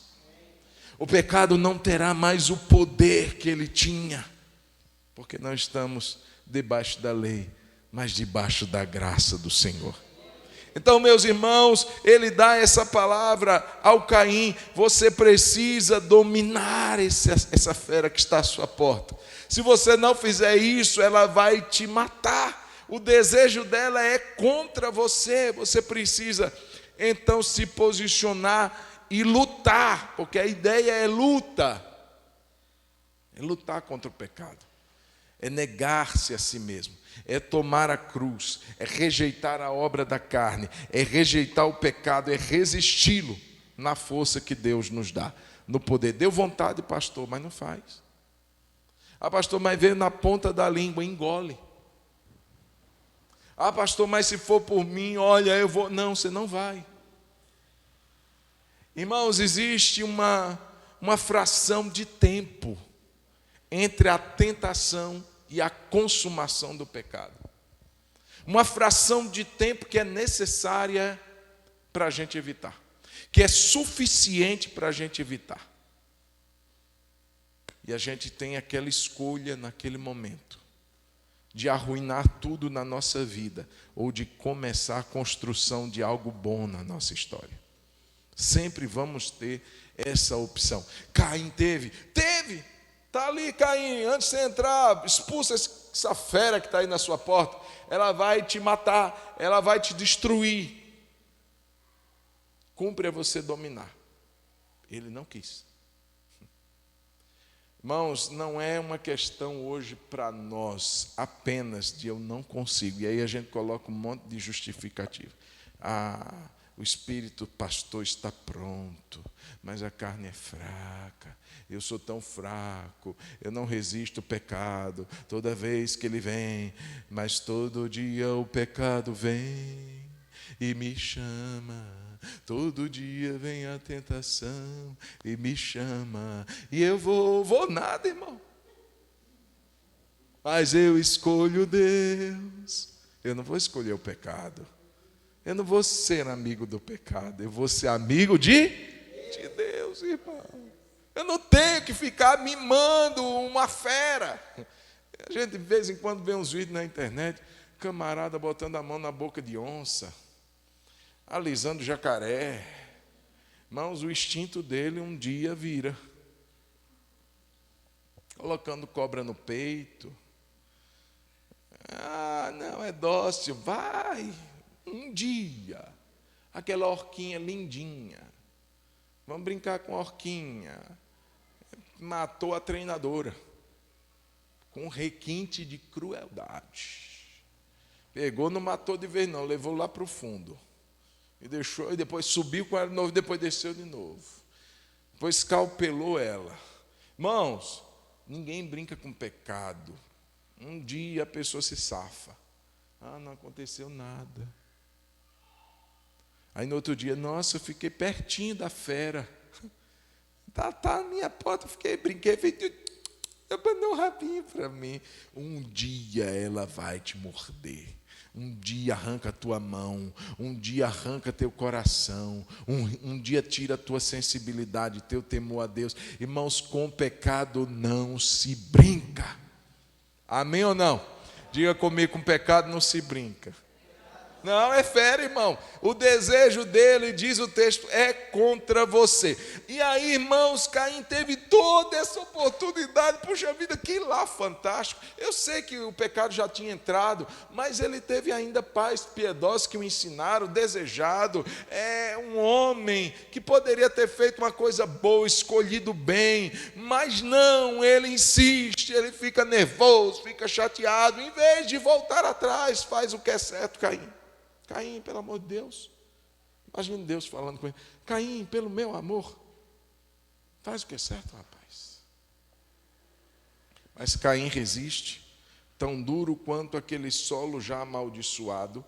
O pecado não terá mais o poder que ele tinha, porque nós estamos debaixo da lei, mas debaixo da graça do Senhor. Então, meus irmãos, ele dá essa palavra ao Caim: você precisa dominar essa fera que está à sua porta. Se você não fizer isso, ela vai te matar. O desejo dela é contra você. Você precisa então se posicionar e lutar, porque a ideia é luta. É lutar contra o pecado. É negar-se a si mesmo. É tomar a cruz. É rejeitar a obra da carne. É rejeitar o pecado. É resisti-lo na força que Deus nos dá. No poder. Deu vontade, pastor, mas não faz. Ah, pastor, mas veio na ponta da língua, engole. Ah, pastor, mas se for por mim, olha, eu vou. Não, você não vai. Irmãos, existe uma fração de tempo entre a tentação e a consumação do pecado. Uma fração de tempo que é necessária para a gente evitar, que é suficiente para a gente evitar. E a gente tem aquela escolha naquele momento de arruinar tudo na nossa vida ou de começar a construção de algo bom na nossa história. Sempre vamos ter essa opção. Caim teve. Está ali, Caim, antes de você entrar, expulsa essa fera que está aí na sua porta. Ela vai te matar, ela vai te destruir. cumpre a você dominar. Ele não quis. Irmãos, não é uma questão hoje para nós apenas de eu não consigo. E aí a gente coloca um monte de justificativa. O espírito pastor está pronto, mas a carne é fraca. Eu sou tão fraco, eu não resisto ao pecado toda vez que ele vem, mas todo dia o pecado vem e me chama. Todo dia vem a tentação e me chama. E eu vou nada, irmão. Mas eu escolho Deus. Eu não vou escolher o pecado. Eu não vou ser amigo do pecado. Eu vou ser amigo de Deus, irmão. Eu não tenho que ficar mimando uma fera. A gente de vez em quando vê uns vídeos na internet, camarada botando a mão na boca de onça, alisando jacaré. Irmãos, o instinto dele um dia vira. Colocando cobra no peito. Não, é dócil. Vai, um dia. Aquela orquinha lindinha. Vamos brincar com a orquinha. Matou a treinadora. Com requinte de crueldade. Pegou, não matou de vez não, levou lá para o fundo. E deixou, e depois subiu com ela de novo, depois desceu de novo. Depois escalpelou ela. Irmãos, ninguém brinca com pecado. Um dia a pessoa se safa. Não aconteceu nada. Aí no outro dia, nossa, eu fiquei pertinho da fera. Tá na minha porta, brinquei, abanou o rabinho para mim. Um dia ela vai te morder. Um dia arranca a tua mão, um dia arranca teu coração, um dia tira a tua sensibilidade, teu temor a Deus. Irmãos, com o pecado não se brinca. Amém ou não? Diga comigo, com pecado não se brinca. Não, é fera, irmão. O desejo dele, diz o texto, é contra você. E aí, irmãos, Caim teve toda essa oportunidade. Puxa vida, que lá fantástico. Eu sei que o pecado já tinha entrado, mas ele teve ainda pais piedosos que o ensinaram, desejado. É um homem que poderia ter feito uma coisa boa, escolhido bem, mas não, ele insiste, ele fica nervoso, fica chateado. Em vez de voltar atrás, faz o que é certo, Caim. Caim, pelo amor de Deus. Imagina Deus falando com ele. Caim, pelo meu amor, faz o que é certo, rapaz. Mas Caim resiste, tão duro quanto aquele solo já amaldiçoado.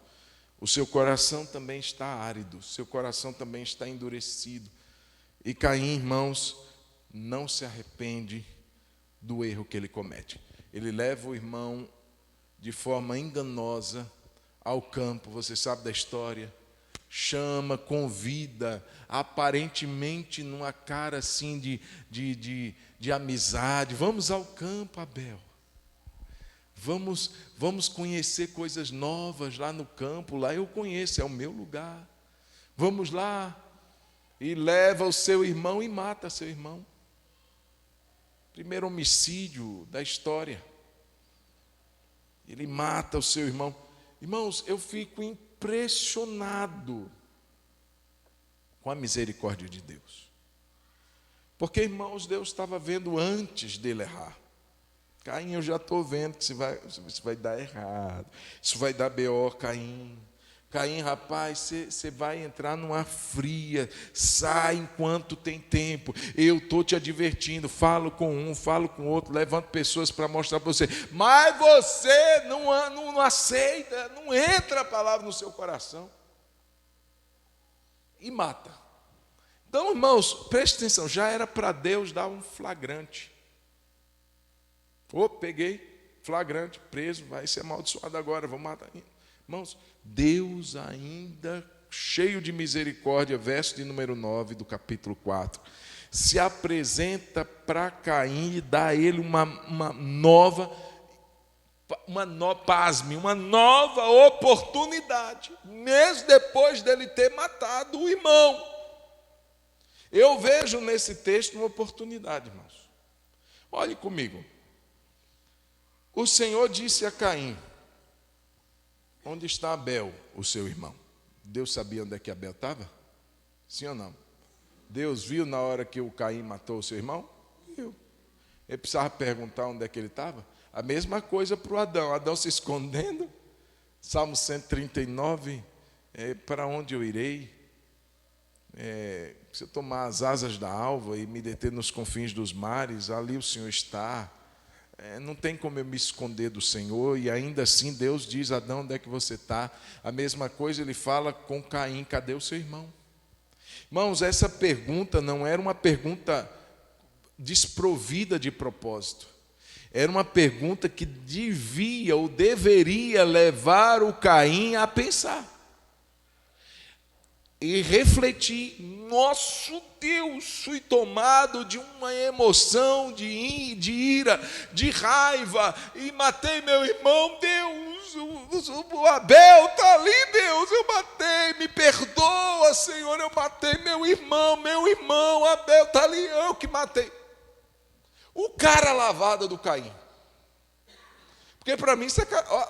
O seu coração também está árido, seu coração também está endurecido. E Caim, irmãos, não se arrepende do erro que ele comete. Ele leva o irmão de forma enganosa ao campo, você sabe da história, chama, convida, aparentemente numa cara assim de amizade, vamos ao campo, Abel, vamos conhecer coisas novas lá no campo, lá eu conheço, é o meu lugar, vamos lá, e leva o seu irmão e mata seu irmão, primeiro homicídio da história, ele mata o seu irmão. Irmãos, eu fico impressionado com a misericórdia de Deus. Porque, irmãos, Deus estava vendo antes dele errar. Caim, eu já estou vendo que isso vai dar errado. Isso vai dar B.O., Caim. Caim, rapaz, você vai entrar numa fria, sai enquanto tem tempo, eu estou te advertindo, falo com um, falo com outro, levanto pessoas para mostrar para você, mas você não aceita, não entra a palavra no seu coração, e mata. Então, irmãos, preste atenção, já era para Deus dar um flagrante. Peguei, flagrante, preso, vai ser amaldiçoado agora, vou matar. Irmãos, Deus ainda, cheio de misericórdia, verso de número 9 do capítulo 4, se apresenta para Caim e dá a ele uma nova oportunidade, mesmo depois dele ter matado o irmão. Eu vejo nesse texto uma oportunidade, irmãos. Olhe comigo. O Senhor disse a Caim: onde está Abel, o seu irmão? Deus sabia onde é que Abel estava? Sim ou não? Deus viu na hora que o Caim matou o seu irmão? Viu. Ele precisava perguntar onde é que ele estava? A mesma coisa para o Adão. Adão se escondendo. Salmo 139, para onde eu irei? Se eu tomar as asas da alva e me deter nos confins dos mares, ali o Senhor está. Não tem como eu me esconder do Senhor. E ainda assim Deus diz: Adão, onde é que você está? A mesma coisa ele fala com Caim: cadê o seu irmão? Irmãos, essa pergunta não era uma pergunta desprovida de propósito. Era uma pergunta que devia ou deveria levar o Caim a pensar e refletir. Nosso Deus, fui tomado de uma emoção de ira, de raiva, e matei meu irmão. Deus, o Abel está ali. Deus, eu matei, me perdoa, Senhor, eu matei meu irmão, Abel está ali, eu que matei. O cara lavada do Caim. Porque para mim,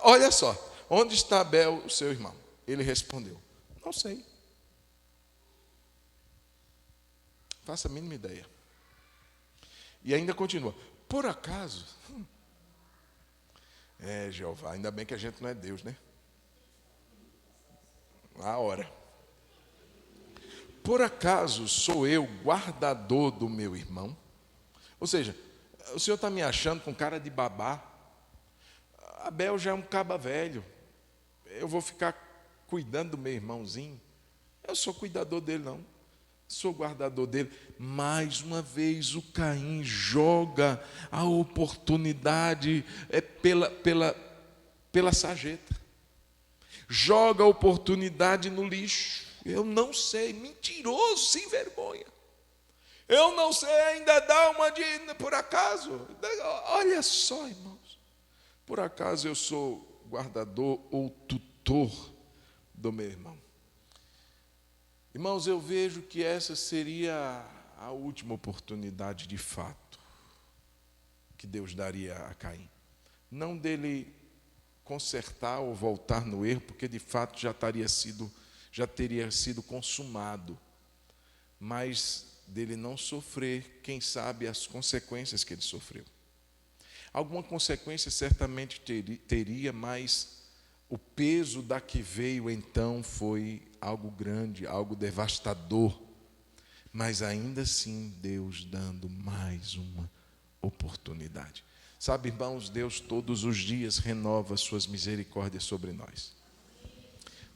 olha só, onde está Abel, o seu irmão? Ele respondeu: não sei. Faça a mínima ideia. E ainda continua: por acaso? Jeová, ainda bem que a gente não é Deus, né? A hora. Por acaso sou eu guardador do meu irmão? Ou seja, o senhor está me achando com cara de babá? Abel já é um caba velho. Eu vou ficar cuidando do meu irmãozinho? Eu sou cuidador dele, não. Sou guardador dele. Mais uma vez o Caim joga a oportunidade pela sarjeta. Joga a oportunidade no lixo. Eu não sei, mentiroso, sem vergonha. Eu não sei, ainda dá uma de, por acaso. Olha só, irmãos. Por acaso eu sou guardador ou tutor do meu irmão? Irmãos, eu vejo que essa seria a última oportunidade de fato que Deus daria a Caim. Não dele consertar ou voltar no erro, porque de fato já teria sido consumado, mas dele não sofrer, quem sabe, as consequências que ele sofreu. Alguma consequência certamente teria, mas o peso da que veio então foi algo grande, algo devastador. Mas ainda assim, Deus dando mais uma oportunidade. Sabe, irmãos, Deus todos os dias renova suas misericórdias sobre nós.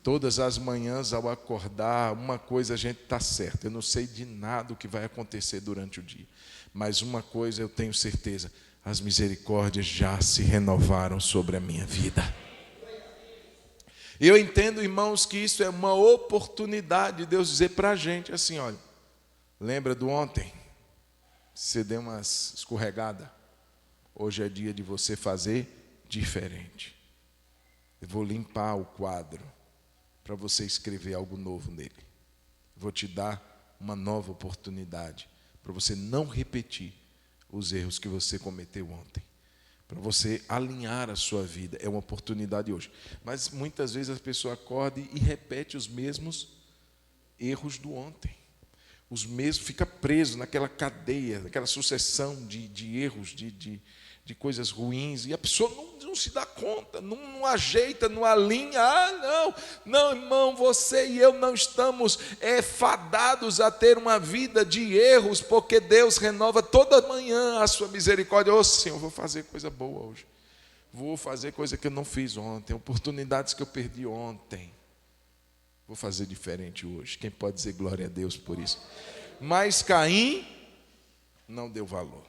Todas as manhãs ao acordar, uma coisa a gente está certa: eu não sei de nada o que vai acontecer durante o dia, mas uma coisa eu tenho certeza: as misericórdias já se renovaram sobre a minha vida. Eu entendo, irmãos, que isso é uma oportunidade de Deus dizer para a gente assim: olha, lembra do ontem? Você deu umas escorregadas. Hoje é dia de você fazer diferente. Eu vou limpar o quadro para você escrever algo novo nele. Vou te dar uma nova oportunidade para você não repetir os erros que você cometeu ontem, para você alinhar a sua vida. É uma oportunidade hoje. Mas muitas vezes a pessoa acorda e repete os mesmos erros do ontem. Os mesmos, fica preso naquela cadeia, naquela sucessão de erros, de coisas ruins, e a pessoa não se dá conta, não ajeita, não alinha. Não, irmão, você e eu não estamos fadados a ter uma vida de erros, porque Deus renova toda manhã a sua misericórdia. Ô Senhor, vou fazer coisa boa hoje, vou fazer coisa que eu não fiz ontem, oportunidades que eu perdi ontem, vou fazer diferente hoje. Quem pode dizer glória a Deus por isso? Mas Caim não deu valor,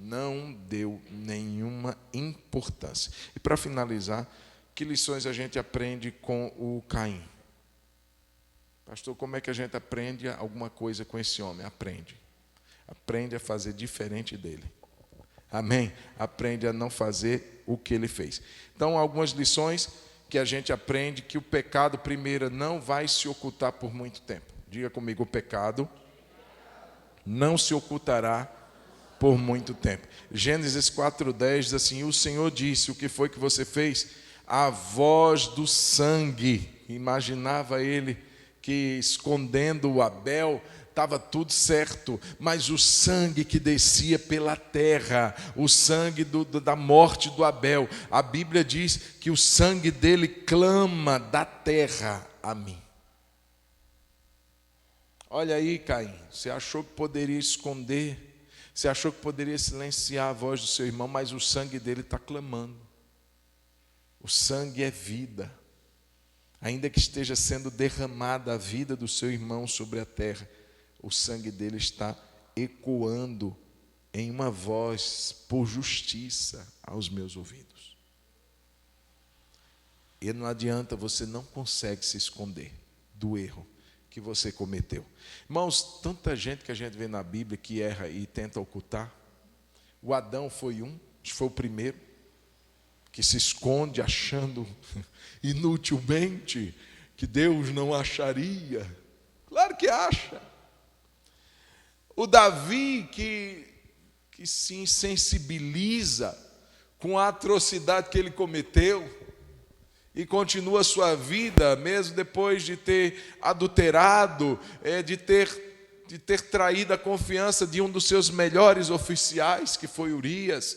não deu nenhuma importância. E para finalizar, que lições a gente aprende com o Caim? Pastor, como é que a gente aprende alguma coisa com esse homem? Aprende a fazer diferente dele. Amém? Aprende a não fazer o que ele fez. Então, algumas lições que a gente aprende: que o pecado, primeiro, não vai se ocultar por muito tempo. Diga comigo: o pecado não se ocultará por muito tempo. Gênesis 4:10 diz assim: o Senhor disse: o que foi que você fez? A voz do sangue. Imaginava ele que escondendo o Abel estava tudo certo, mas o sangue que descia pela terra, o sangue da morte do Abel, a Bíblia diz que o sangue dele clama da terra a mim. Olha aí, Caim, você achou que poderia esconder, você achou que poderia silenciar a voz do seu irmão, mas o sangue dele está clamando. O sangue é vida. Ainda que esteja sendo derramada a vida do seu irmão sobre a terra, o sangue dele está ecoando em uma voz por justiça aos meus ouvidos. E não adianta, você não consegue se esconder do erro que você cometeu. Irmãos, tanta gente que a gente vê na Bíblia que erra e tenta ocultar. O Adão foi foi o primeiro, que se esconde achando inutilmente que Deus não acharia. Claro que acha. O Davi que se insensibiliza com a atrocidade que ele cometeu e continua a sua vida, mesmo depois de ter adulterado, de ter traído a confiança de um dos seus melhores oficiais, que foi Urias.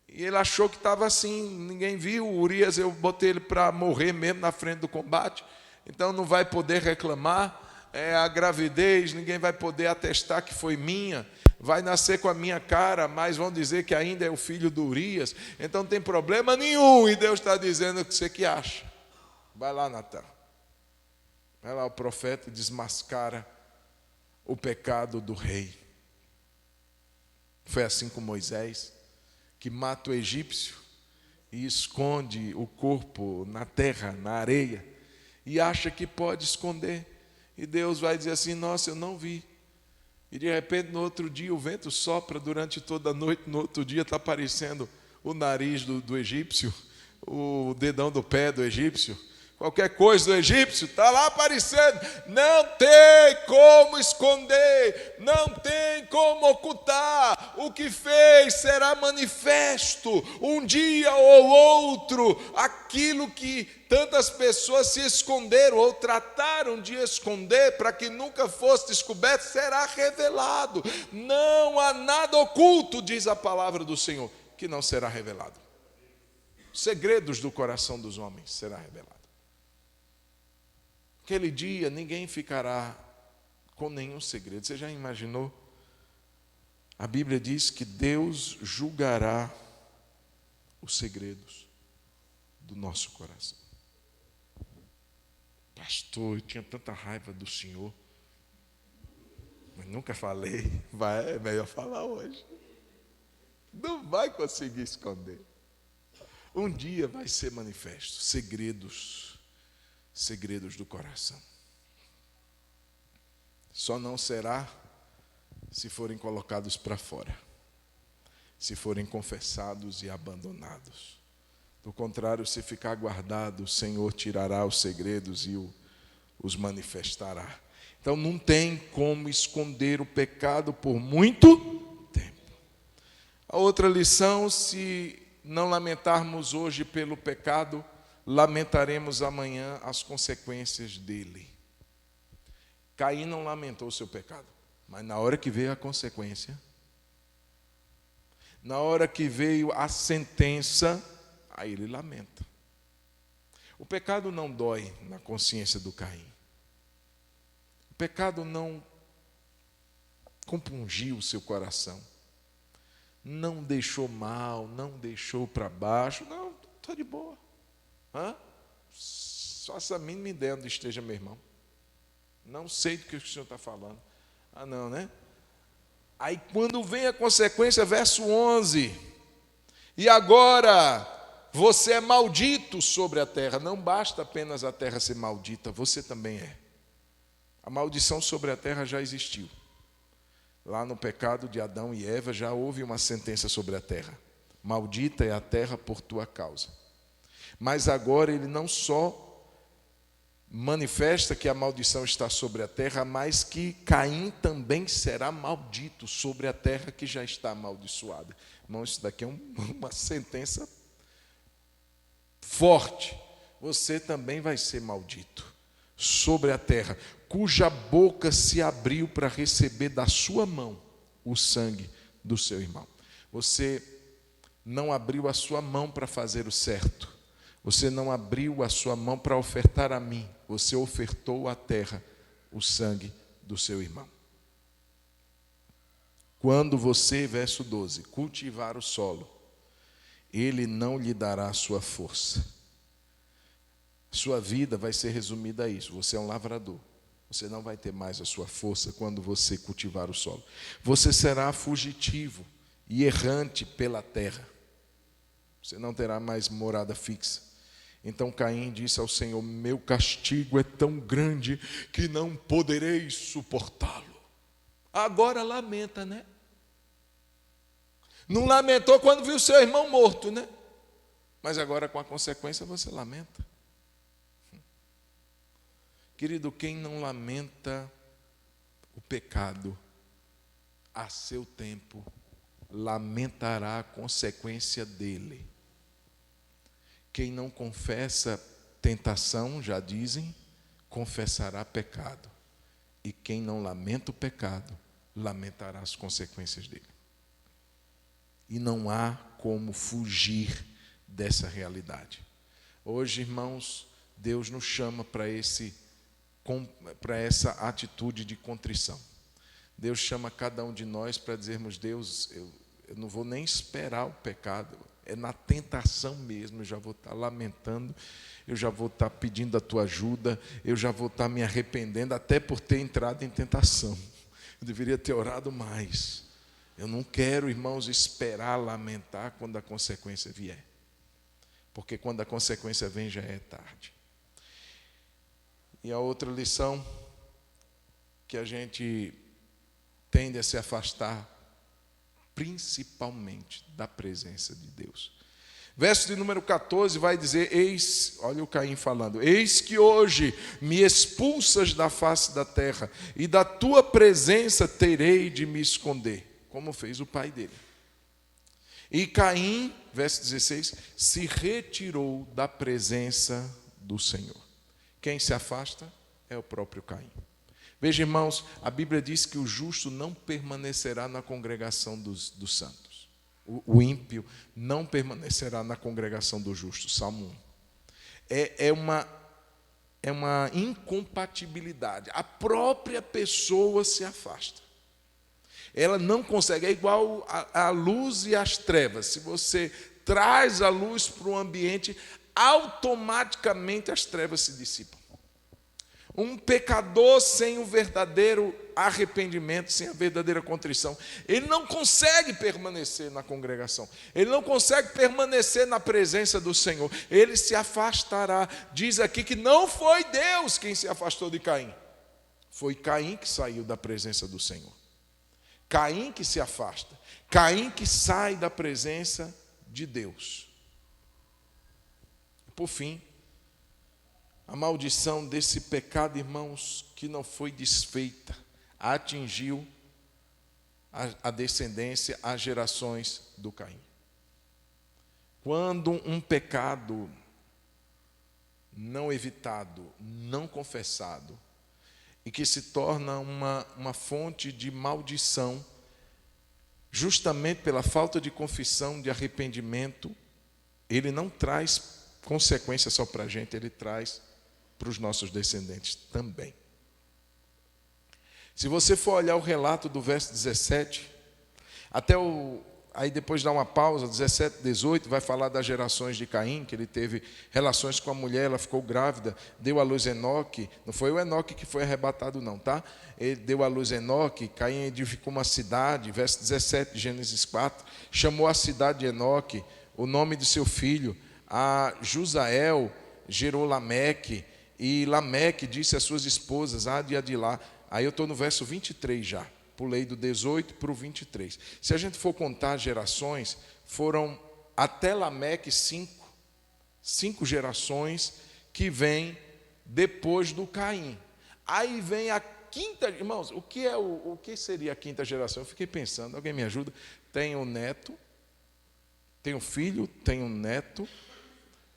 E ele achou que estava assim, ninguém viu. Urias, eu botei ele para morrer mesmo na frente do combate, então não vai poder reclamar. A gravidez, ninguém vai poder atestar que foi minha, vai nascer com a minha cara, mas vão dizer que ainda é o filho do Urias, então não tem problema nenhum. E Deus está dizendo que você que acha. Vai lá, Natan, vai lá, o profeta desmascara o pecado do rei. Foi assim com Moisés, que mata o egípcio e esconde o corpo na terra, na areia, e acha que pode esconder. E Deus vai dizer assim: nossa, eu não vi. E de repente, no outro dia, o vento sopra durante toda a noite. No outro dia está aparecendo o nariz do egípcio, o dedão do pé do egípcio, qualquer coisa do egípcio está lá aparecendo. Não tem como esconder, não tem como ocultar. O que fez será manifesto um dia ou outro. Aquilo que tantas pessoas se esconderam ou trataram de esconder para que nunca fosse descoberto, será revelado. Não há nada oculto, diz a palavra do Senhor, que não será revelado. Segredos do coração dos homens será revelado. Aquele dia ninguém ficará com nenhum segredo. Você já imaginou? A Bíblia diz que Deus julgará os segredos do nosso coração. Pastor, eu tinha tanta raiva do Senhor, mas nunca falei. É melhor falar hoje. Não vai conseguir esconder. Um dia vai ser manifesto. Segredos do coração. Só não será se forem colocados para fora, se forem confessados e abandonados. Do contrário, se ficar guardado, o Senhor tirará os segredos e os manifestará. Então não tem como esconder o pecado por muito tempo. A outra lição: se não lamentarmos hoje pelo pecado, lamentaremos amanhã as consequências dele. Caim não lamentou o seu pecado, mas na hora que veio a consequência, na hora que veio a sentença, aí ele lamenta. O pecado não dói na consciência do Caim. O pecado não compungiu o seu coração, não deixou mal, não deixou para baixo. Não, estou de boa. Só essa mínima ideia onde esteja meu irmão. Não sei do que o senhor está falando. Não, né? Aí quando vem a consequência, verso 11: e agora você é maldito sobre a terra. Não basta apenas a terra ser maldita, você também é. A maldição sobre a terra já existiu. Lá no pecado de Adão e Eva já houve uma sentença sobre a terra. Maldita é a terra por tua causa. Mas agora ele não só manifesta que a maldição está sobre a terra, mas que Caim também será maldito sobre a terra que já está amaldiçoada. Irmão, isso daqui é uma sentença forte. Você também vai ser maldito sobre a terra, cuja boca se abriu para receber da sua mão o sangue do seu irmão. Você não abriu a sua mão para fazer o certo. Você não abriu a sua mão para ofertar a mim. Você ofertou à terra o sangue do seu irmão. Quando você, verso 12, cultivar o solo, ele não lhe dará a sua força. Sua vida vai ser resumida a isso. Você é um lavrador. Você não vai ter mais a sua força quando você cultivar o solo. Você será fugitivo e errante pela terra. Você não terá mais morada fixa. Então Caim disse ao Senhor: meu castigo é tão grande que não poderei suportá-lo. Agora lamenta, né? Não lamentou quando viu seu irmão morto, né? Mas agora com a consequência você lamenta. Querido, quem não lamenta o pecado a seu tempo, lamentará a consequência dele. Quem não confessa tentação, já dizem, confessará pecado. E quem não lamenta o pecado, lamentará as consequências dele. E não há como fugir dessa realidade. Hoje, irmãos, Deus nos chama para essa atitude de contrição. Deus chama cada um de nós para dizermos: Deus, eu não vou nem esperar o pecado, é na tentação mesmo, eu já vou estar lamentando, eu já vou estar pedindo a tua ajuda, eu já vou estar me arrependendo, até por ter entrado em tentação. Eu deveria ter orado mais. Eu não quero, irmãos, esperar lamentar quando a consequência vier. Porque quando a consequência vem, já é tarde. E a outra lição, que a gente tende a se afastar, principalmente da presença de Deus. Verso de número 14 vai dizer: eis, olha o Caim falando, eis que hoje me expulsas da face da terra, e da tua presença terei de me esconder, como fez o pai dele. E Caim, verso 16, se retirou da presença do Senhor. Quem se afasta é o próprio Caim. Veja, irmãos, a Bíblia diz que o justo não permanecerá na congregação dos santos. O ímpio não permanecerá na congregação do justo. Salmo 1. É uma incompatibilidade. A própria pessoa se afasta. Ela não consegue, é igual a luz e as trevas. Se você traz a luz para o ambiente, automaticamente as trevas se dissipam. Um pecador sem o verdadeiro arrependimento, sem a verdadeira contrição, ele não consegue permanecer na congregação, ele não consegue permanecer na presença do Senhor, ele se afastará. Diz aqui que não foi Deus quem se afastou de Caim, foi Caim que saiu da presença do Senhor. Caim que se afasta, Caim que sai da presença de Deus. Por fim, a maldição desse pecado, irmãos, que não foi desfeita, atingiu a descendência, as gerações do Caim. Quando um pecado não evitado, não confessado, e que se torna uma fonte de maldição, justamente pela falta de confissão, de arrependimento, ele não traz consequência só para a gente, ele traz para os nossos descendentes também. Se você for olhar o relato do verso 17, aí depois dá uma pausa, 17, 18, vai falar das gerações de Caim, que ele teve relações com a mulher, ela ficou grávida, deu à luz Enoque. Não foi o Enoque que foi arrebatado não, tá? Ele deu à luz Enoque, Caim edificou uma cidade, verso 17 de Gênesis 4, chamou a cidade de Enoque, o nome de seu filho, a Jusael gerou Lameque, e Lameque disse às suas esposas, Ada e Adilá. Aí eu estou no verso 23 já, pulei do 18 para o 23. Se a gente for contar gerações, foram até Lameque 5 gerações que vêm depois do Caim. Aí vem a quinta, irmãos, o que seria a quinta geração? Eu fiquei pensando, alguém me ajuda? Tem um neto, tem um filho, tem um neto,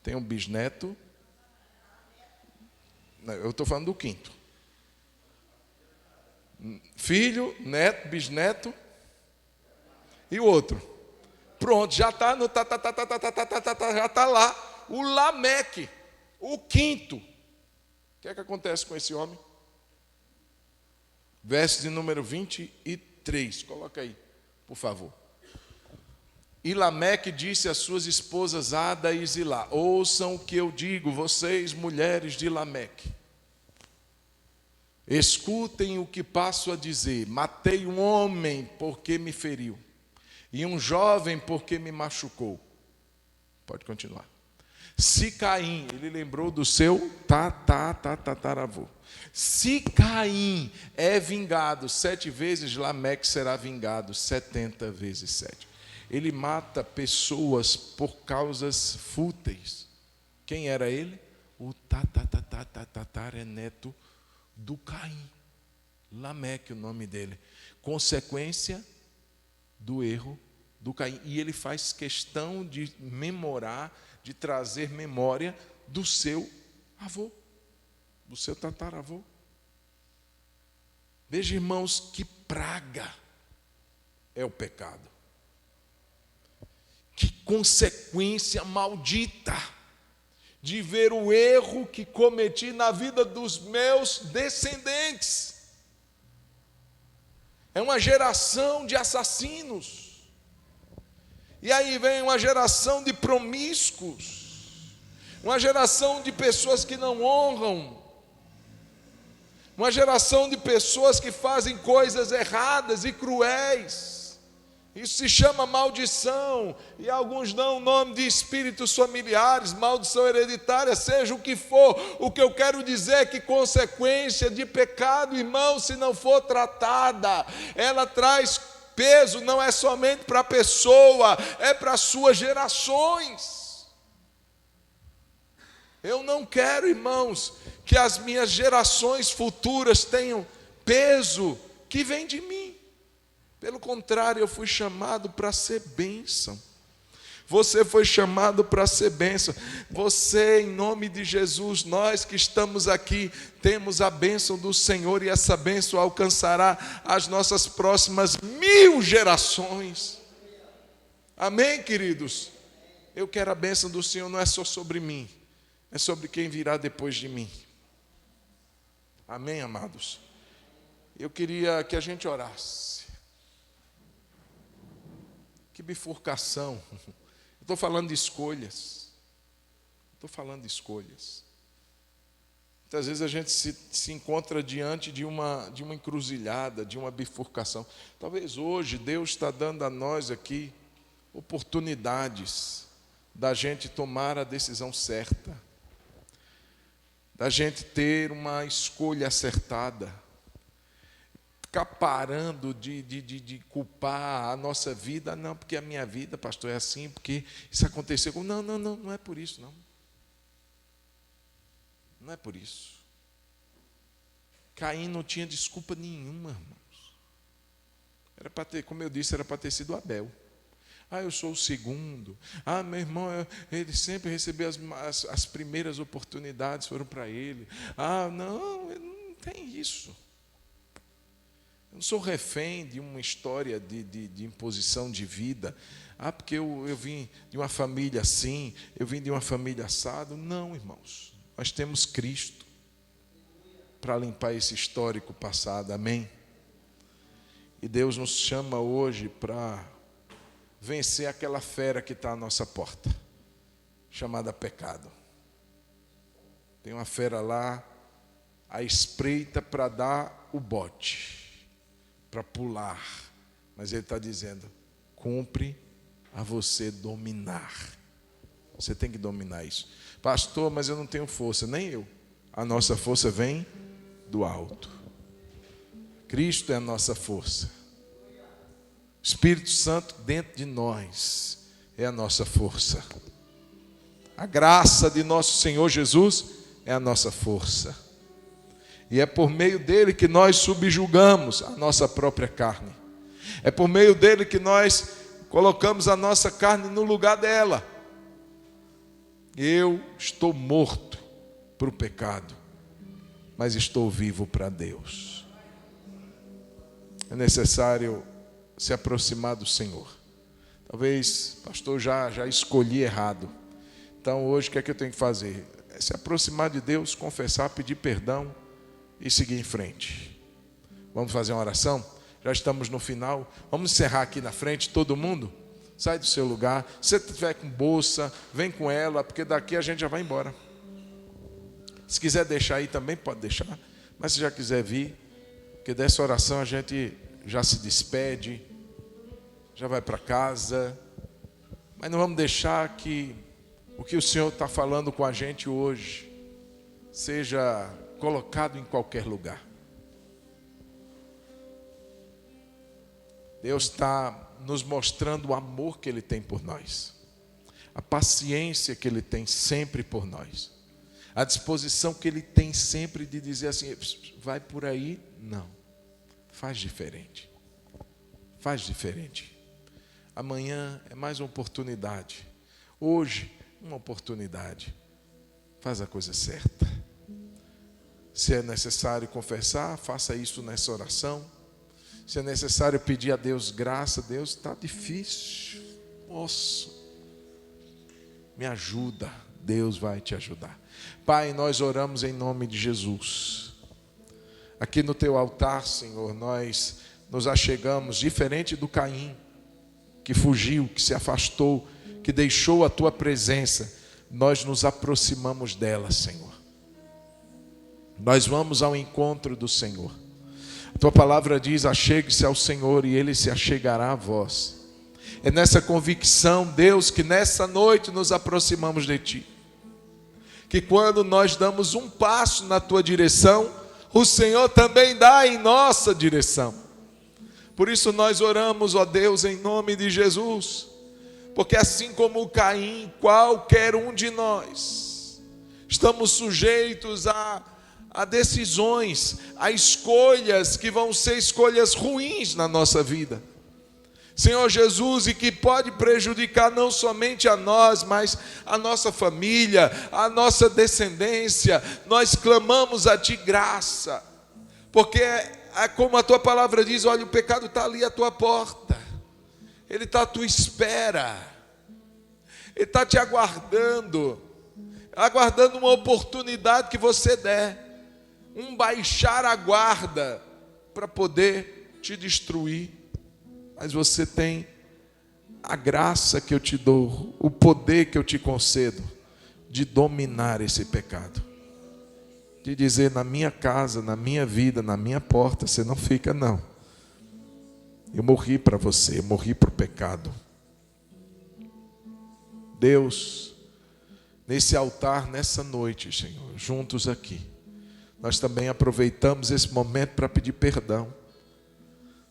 tem um bisneto. Eu estou falando do quinto. Filho, neto, bisneto e o outro. Pronto, já está no já está lá. O Lameque, o quinto. O que é que acontece com esse homem? Verso de número 23. Coloca aí, por favor. E Lameque disse às suas esposas Ada e Zilá: ouçam o que eu digo, vocês, mulheres de Lameque. Escutem o que passo a dizer. Matei um homem porque me feriu, e um jovem porque me machucou. Pode continuar. Se Caim, ele lembrou do seu tataravô. Se Caim é vingado 7 vezes, Lameque será vingado 70 vezes 7. Ele mata pessoas por causas fúteis. Quem era ele? O tataraneto do Caim. Lameque, o nome dele. Consequência do erro do Caim. E ele faz questão de memorar, de trazer memória do seu avô, do seu tataravô. Veja, irmãos, que praga é o pecado. Que consequência maldita de ver o erro que cometi na vida dos meus descendentes. É uma geração de assassinos. E aí vem uma geração de promíscuos. Uma geração de pessoas que não honram. Uma geração de pessoas que fazem coisas erradas e cruéis. Isso se chama maldição, e alguns dão o nome de espíritos familiares, maldição hereditária, seja o que for. O que eu quero dizer é que consequência de pecado, irmão, se não for tratada, ela traz peso, não é somente para a pessoa, é para as suas gerações. Eu não quero, irmãos, que as minhas gerações futuras tenham peso que vem de mim. Pelo contrário, eu fui chamado para ser bênção. Você foi chamado para ser bênção. Você, em nome de Jesus, nós que estamos aqui, temos a bênção do Senhor, e essa bênção alcançará as nossas próximas 1000 gerações. Amém, queridos? Eu quero a bênção do Senhor, não é só sobre mim, é sobre quem virá depois de mim. Amém, amados? Eu queria que a gente orasse. Que bifurcação. Estou falando de escolhas. Estou falando de escolhas. Muitas vezes a gente se encontra diante de uma encruzilhada, de uma bifurcação. Talvez hoje Deus está dando a nós aqui oportunidades da gente tomar a decisão certa, da gente ter uma escolha acertada. Ficar parando de culpar a nossa vida, não, porque a minha vida, pastor, é assim, porque isso aconteceu. Não é por isso, não. Não é por isso. Caim não tinha desculpa nenhuma, irmãos. Era para ter, como eu disse, era para ter sido Abel. Eu sou o segundo. Meu irmão, ele sempre recebeu as primeiras oportunidades, foram para ele. Não tem isso. Eu não sou refém de uma história de imposição de vida. Porque eu vim de uma família assim, eu vim de uma família assado. Não, irmãos. Nós temos Cristo para limpar esse histórico passado. Amém? E Deus nos chama hoje para vencer aquela fera que está à nossa porta, chamada pecado. Tem uma fera lá, à espreita para dar o bote, para pular, mas ele está dizendo: cumpre a você dominar. Você tem que dominar isso. Pastor, mas eu não tenho força. Nem eu. A nossa força vem do alto. Cristo é a nossa força. O Espírito Santo dentro de nós é a nossa força. A graça de nosso Senhor Jesus é a nossa força. E é por meio dele que nós subjugamos a nossa própria carne. É por meio dele que nós colocamos a nossa carne no lugar dela. Eu estou morto para o pecado. mas estou vivo para Deus. É necessário se aproximar do Senhor. Talvez, pastor, já escolhi errado. Então hoje o que é que eu tenho que fazer? É se aproximar de Deus, confessar, pedir perdão e seguir em frente. Vamos fazer uma oração? Já estamos no final. Vamos encerrar aqui na frente, todo mundo? Sai do seu lugar. Se você estiver com bolsa, vem com ela, porque daqui a gente já vai embora. Se quiser deixar aí também, pode deixar. Mas se já quiser vir, porque dessa oração a gente já se despede, já vai para casa. Mas não vamos deixar que o que o Senhor está falando com a gente hoje seja colocado em qualquer lugar. Deus está nos mostrando o amor que Ele tem por nós, a paciência que Ele tem sempre por nós, a disposição que Ele tem sempre de dizer assim, vai por aí, não, faz diferente, faz diferente. Amanhã é mais uma oportunidade, hoje uma oportunidade, faz a coisa certa. Se é necessário confessar, faça isso nessa oração. Se é necessário pedir a Deus graça, Deus, está difícil, nossa, me ajuda, Deus vai te ajudar. Pai, nós oramos em nome de Jesus. Aqui no teu altar, Senhor, nós nos achegamos, diferente do Caim, que fugiu, que se afastou, que deixou a tua presença, nós nos aproximamos dela, Senhor. Nós vamos ao encontro do Senhor. A tua palavra diz, achegue-se ao Senhor e Ele se achegará a vós. É nessa convicção, Deus, que nessa noite nos aproximamos de Ti. Que quando nós damos um passo na Tua direção, o Senhor também dá em nossa direção. Por isso nós oramos, ó Deus, em nome de Jesus. Porque assim como Caim, qualquer um de nós, estamos sujeitos a decisões, a escolhas que vão ser escolhas ruins na nossa vida. Senhor Jesus, e que pode prejudicar não somente a nós, mas a nossa família, a nossa descendência. Nós clamamos a Ti graça, porque como a Tua palavra diz, olha, o pecado está ali à tua porta, ele está à tua espera, ele está te aguardando uma oportunidade que você der, um baixar a guarda para poder te destruir. Mas você tem a graça que eu te dou, o poder que eu te concedo de dominar esse pecado, de dizer, na minha casa, na minha vida, na minha porta, você não fica não. Eu morri para você, eu morri para o pecado. Deus, nesse altar, nessa noite, Senhor, juntos aqui, nós também aproveitamos esse momento para pedir perdão.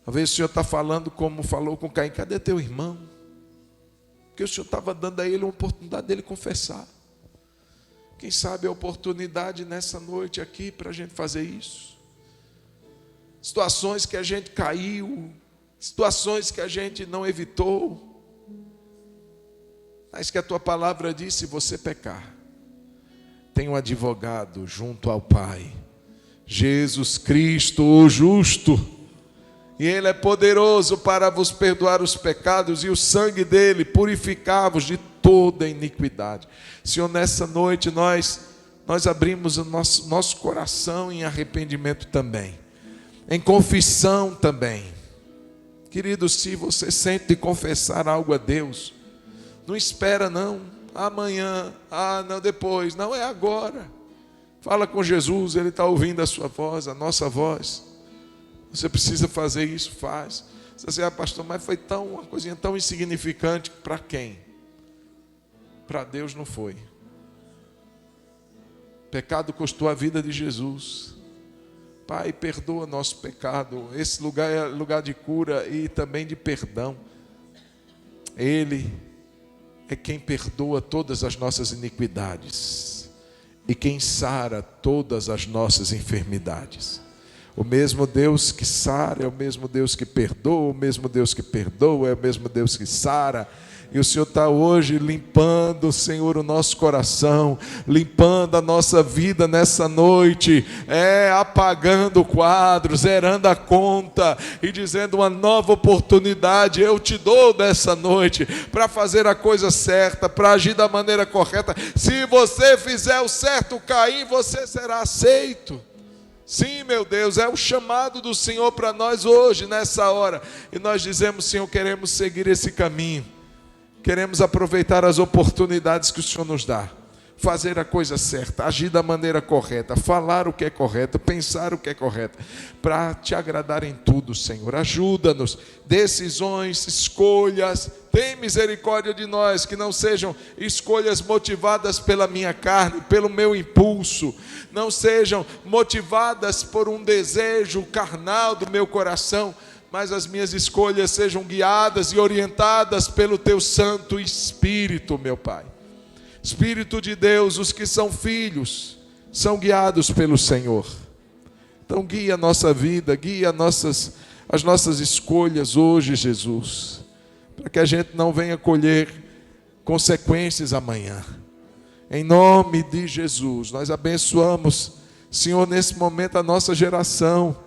Talvez o Senhor está falando como falou com Caim, cadê teu irmão? Porque o Senhor estava dando a ele uma oportunidade dele confessar. Quem sabe a oportunidade nessa noite aqui para a gente fazer isso. Situações que a gente caiu, situações que a gente não evitou, mas que a tua palavra diz, se você pecar, tem um advogado junto ao Pai, Jesus Cristo, o justo, e Ele é poderoso para vos perdoar os pecados, e o sangue dele purificar-vos de toda iniquidade. Senhor, nessa noite nós abrimos o nosso coração em arrependimento também, em confissão também. Querido, se você sente de confessar algo a Deus, não espera não, amanhã, não, depois, não, é agora. Fala com Jesus, Ele está ouvindo a sua voz, a nossa voz. Você precisa fazer isso, faz. Você diz assim, pastor, mas foi uma coisinha tão insignificante. Para quem? Para Deus não foi. Pecado custou a vida de Jesus. Pai, perdoa nosso pecado. Esse lugar é lugar de cura e também de perdão. Ele é quem perdoa todas as nossas iniquidades e quem sara todas as nossas enfermidades. O mesmo Deus que sara é o mesmo Deus que perdoa, o mesmo Deus que perdoa é o mesmo Deus que sara. E o Senhor está hoje limpando, Senhor, o nosso coração, limpando a nossa vida nessa noite, apagando o quadro, zerando a conta e dizendo: uma nova oportunidade eu te dou nessa noite para fazer a coisa certa, para agir da maneira correta. Se você fizer o certo, Caim, você será aceito. Sim, meu Deus, é o chamado do Senhor para nós hoje, nessa hora. E nós dizemos: Senhor, queremos seguir esse caminho. Queremos aproveitar as oportunidades que o Senhor nos dá. Fazer a coisa certa, agir da maneira correta, falar o que é correto, pensar o que é correto, para te agradar em tudo, Senhor. Ajuda-nos, decisões, escolhas, tem misericórdia de nós, que não sejam escolhas motivadas pela minha carne, pelo meu impulso, não sejam motivadas por um desejo carnal do meu coração, mas as minhas escolhas sejam guiadas e orientadas pelo Teu Santo Espírito, meu Pai. Espírito de Deus, os que são filhos, são guiados pelo Senhor. Então guia a nossa vida, guia as nossas escolhas hoje, Jesus, para que a gente não venha colher consequências amanhã. Em nome de Jesus, nós abençoamos, Senhor, nesse momento a nossa geração.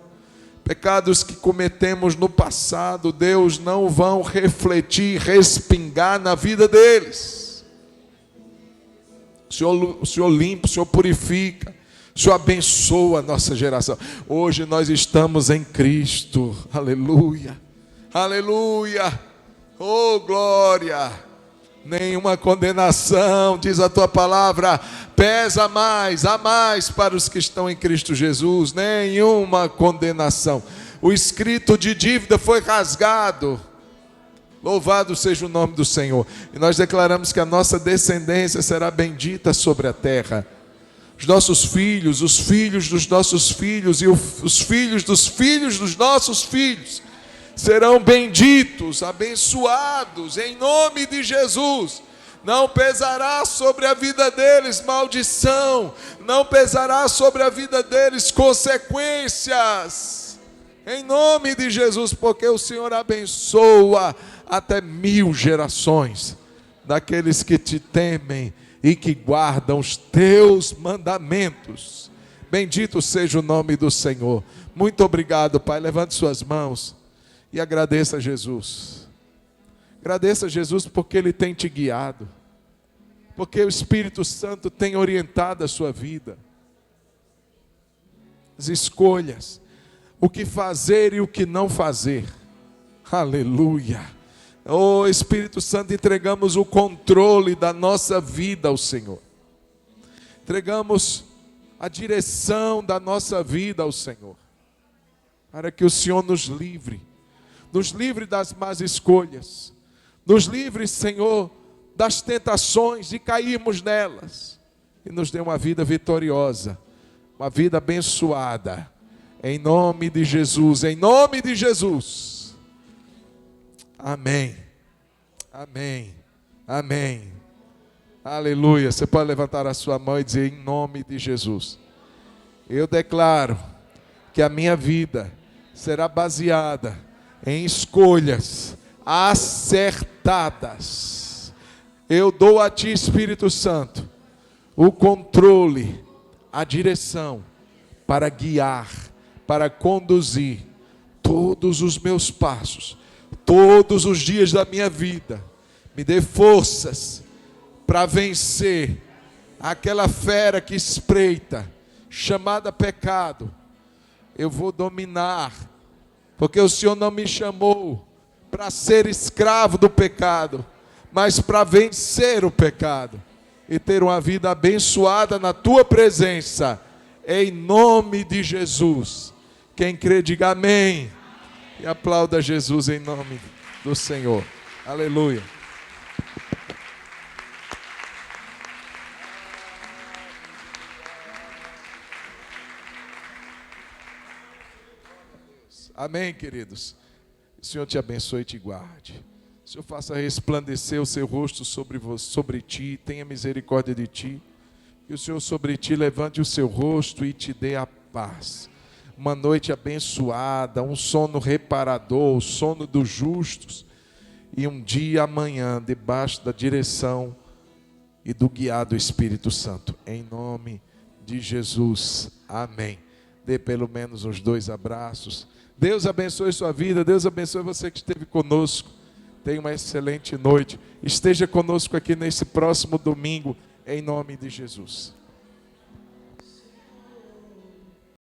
Pecados que cometemos no passado, Deus, não vão refletir, respingar na vida deles. O Senhor limpa, o Senhor purifica, o Senhor abençoa a nossa geração. Hoje nós estamos em Cristo, aleluia, aleluia, oh glória. Nenhuma condenação, diz a tua palavra, pesa mais, há mais para os que estão em Cristo Jesus, nenhuma condenação. O escrito de dívida foi rasgado, louvado seja o nome do Senhor. E nós declaramos que a nossa descendência será bendita sobre a terra. Os nossos filhos, os filhos dos nossos filhos e os filhos dos nossos filhos serão benditos, abençoados, em nome de Jesus. Não pesará sobre a vida deles maldição, não pesará sobre a vida deles consequências, em nome de Jesus, porque o Senhor abençoa até 1000 gerações daqueles que te temem e que guardam os teus mandamentos. Bendito seja o nome do Senhor. Muito obrigado, Pai. Levante suas mãos e agradeça a Jesus. Agradeça a Jesus porque Ele tem te guiado, porque o Espírito Santo tem orientado a sua vida, as escolhas, o que fazer e o que não fazer. Aleluia. Oh Espírito Santo, entregamos o controle da nossa vida ao Senhor, entregamos a direção da nossa vida ao Senhor, para que o Senhor nos livre das más escolhas, nos livre, Senhor, das tentações de cairmos nelas, e nos dê uma vida vitoriosa, uma vida abençoada, em nome de Jesus, em nome de Jesus. Amém, amém, amém, aleluia. Você pode levantar a sua mão e dizer: em nome de Jesus, eu declaro que a minha vida será baseada em escolhas acertadas. Eu dou a Ti, Espírito Santo, o controle, a direção, para guiar, para conduzir todos os meus passos, todos os dias da minha vida. Me dê forças para vencer aquela fera que espreita, chamada pecado. Eu vou dominar, porque o Senhor não me chamou para ser escravo do pecado, mas para vencer o pecado e ter uma vida abençoada na Tua presença, em nome de Jesus. Quem crê, diga amém. E aplauda Jesus em nome do Senhor. Aleluia. Amém, queridos. O Senhor te abençoe e te guarde. O Senhor faça resplandecer o seu rosto sobre ti, tenha misericórdia de ti. E o Senhor sobre ti levante o seu rosto e te dê a paz. Uma noite abençoada, um sono reparador, o sono dos justos. e um dia amanhã debaixo da direção e do guiar do Espírito Santo. Em nome de Jesus. Amém. Dê pelo menos uns 2 abraços. Deus abençoe sua vida. Deus abençoe você que esteve conosco. Tenha uma excelente noite. Esteja conosco aqui nesse próximo domingo, em nome de Jesus.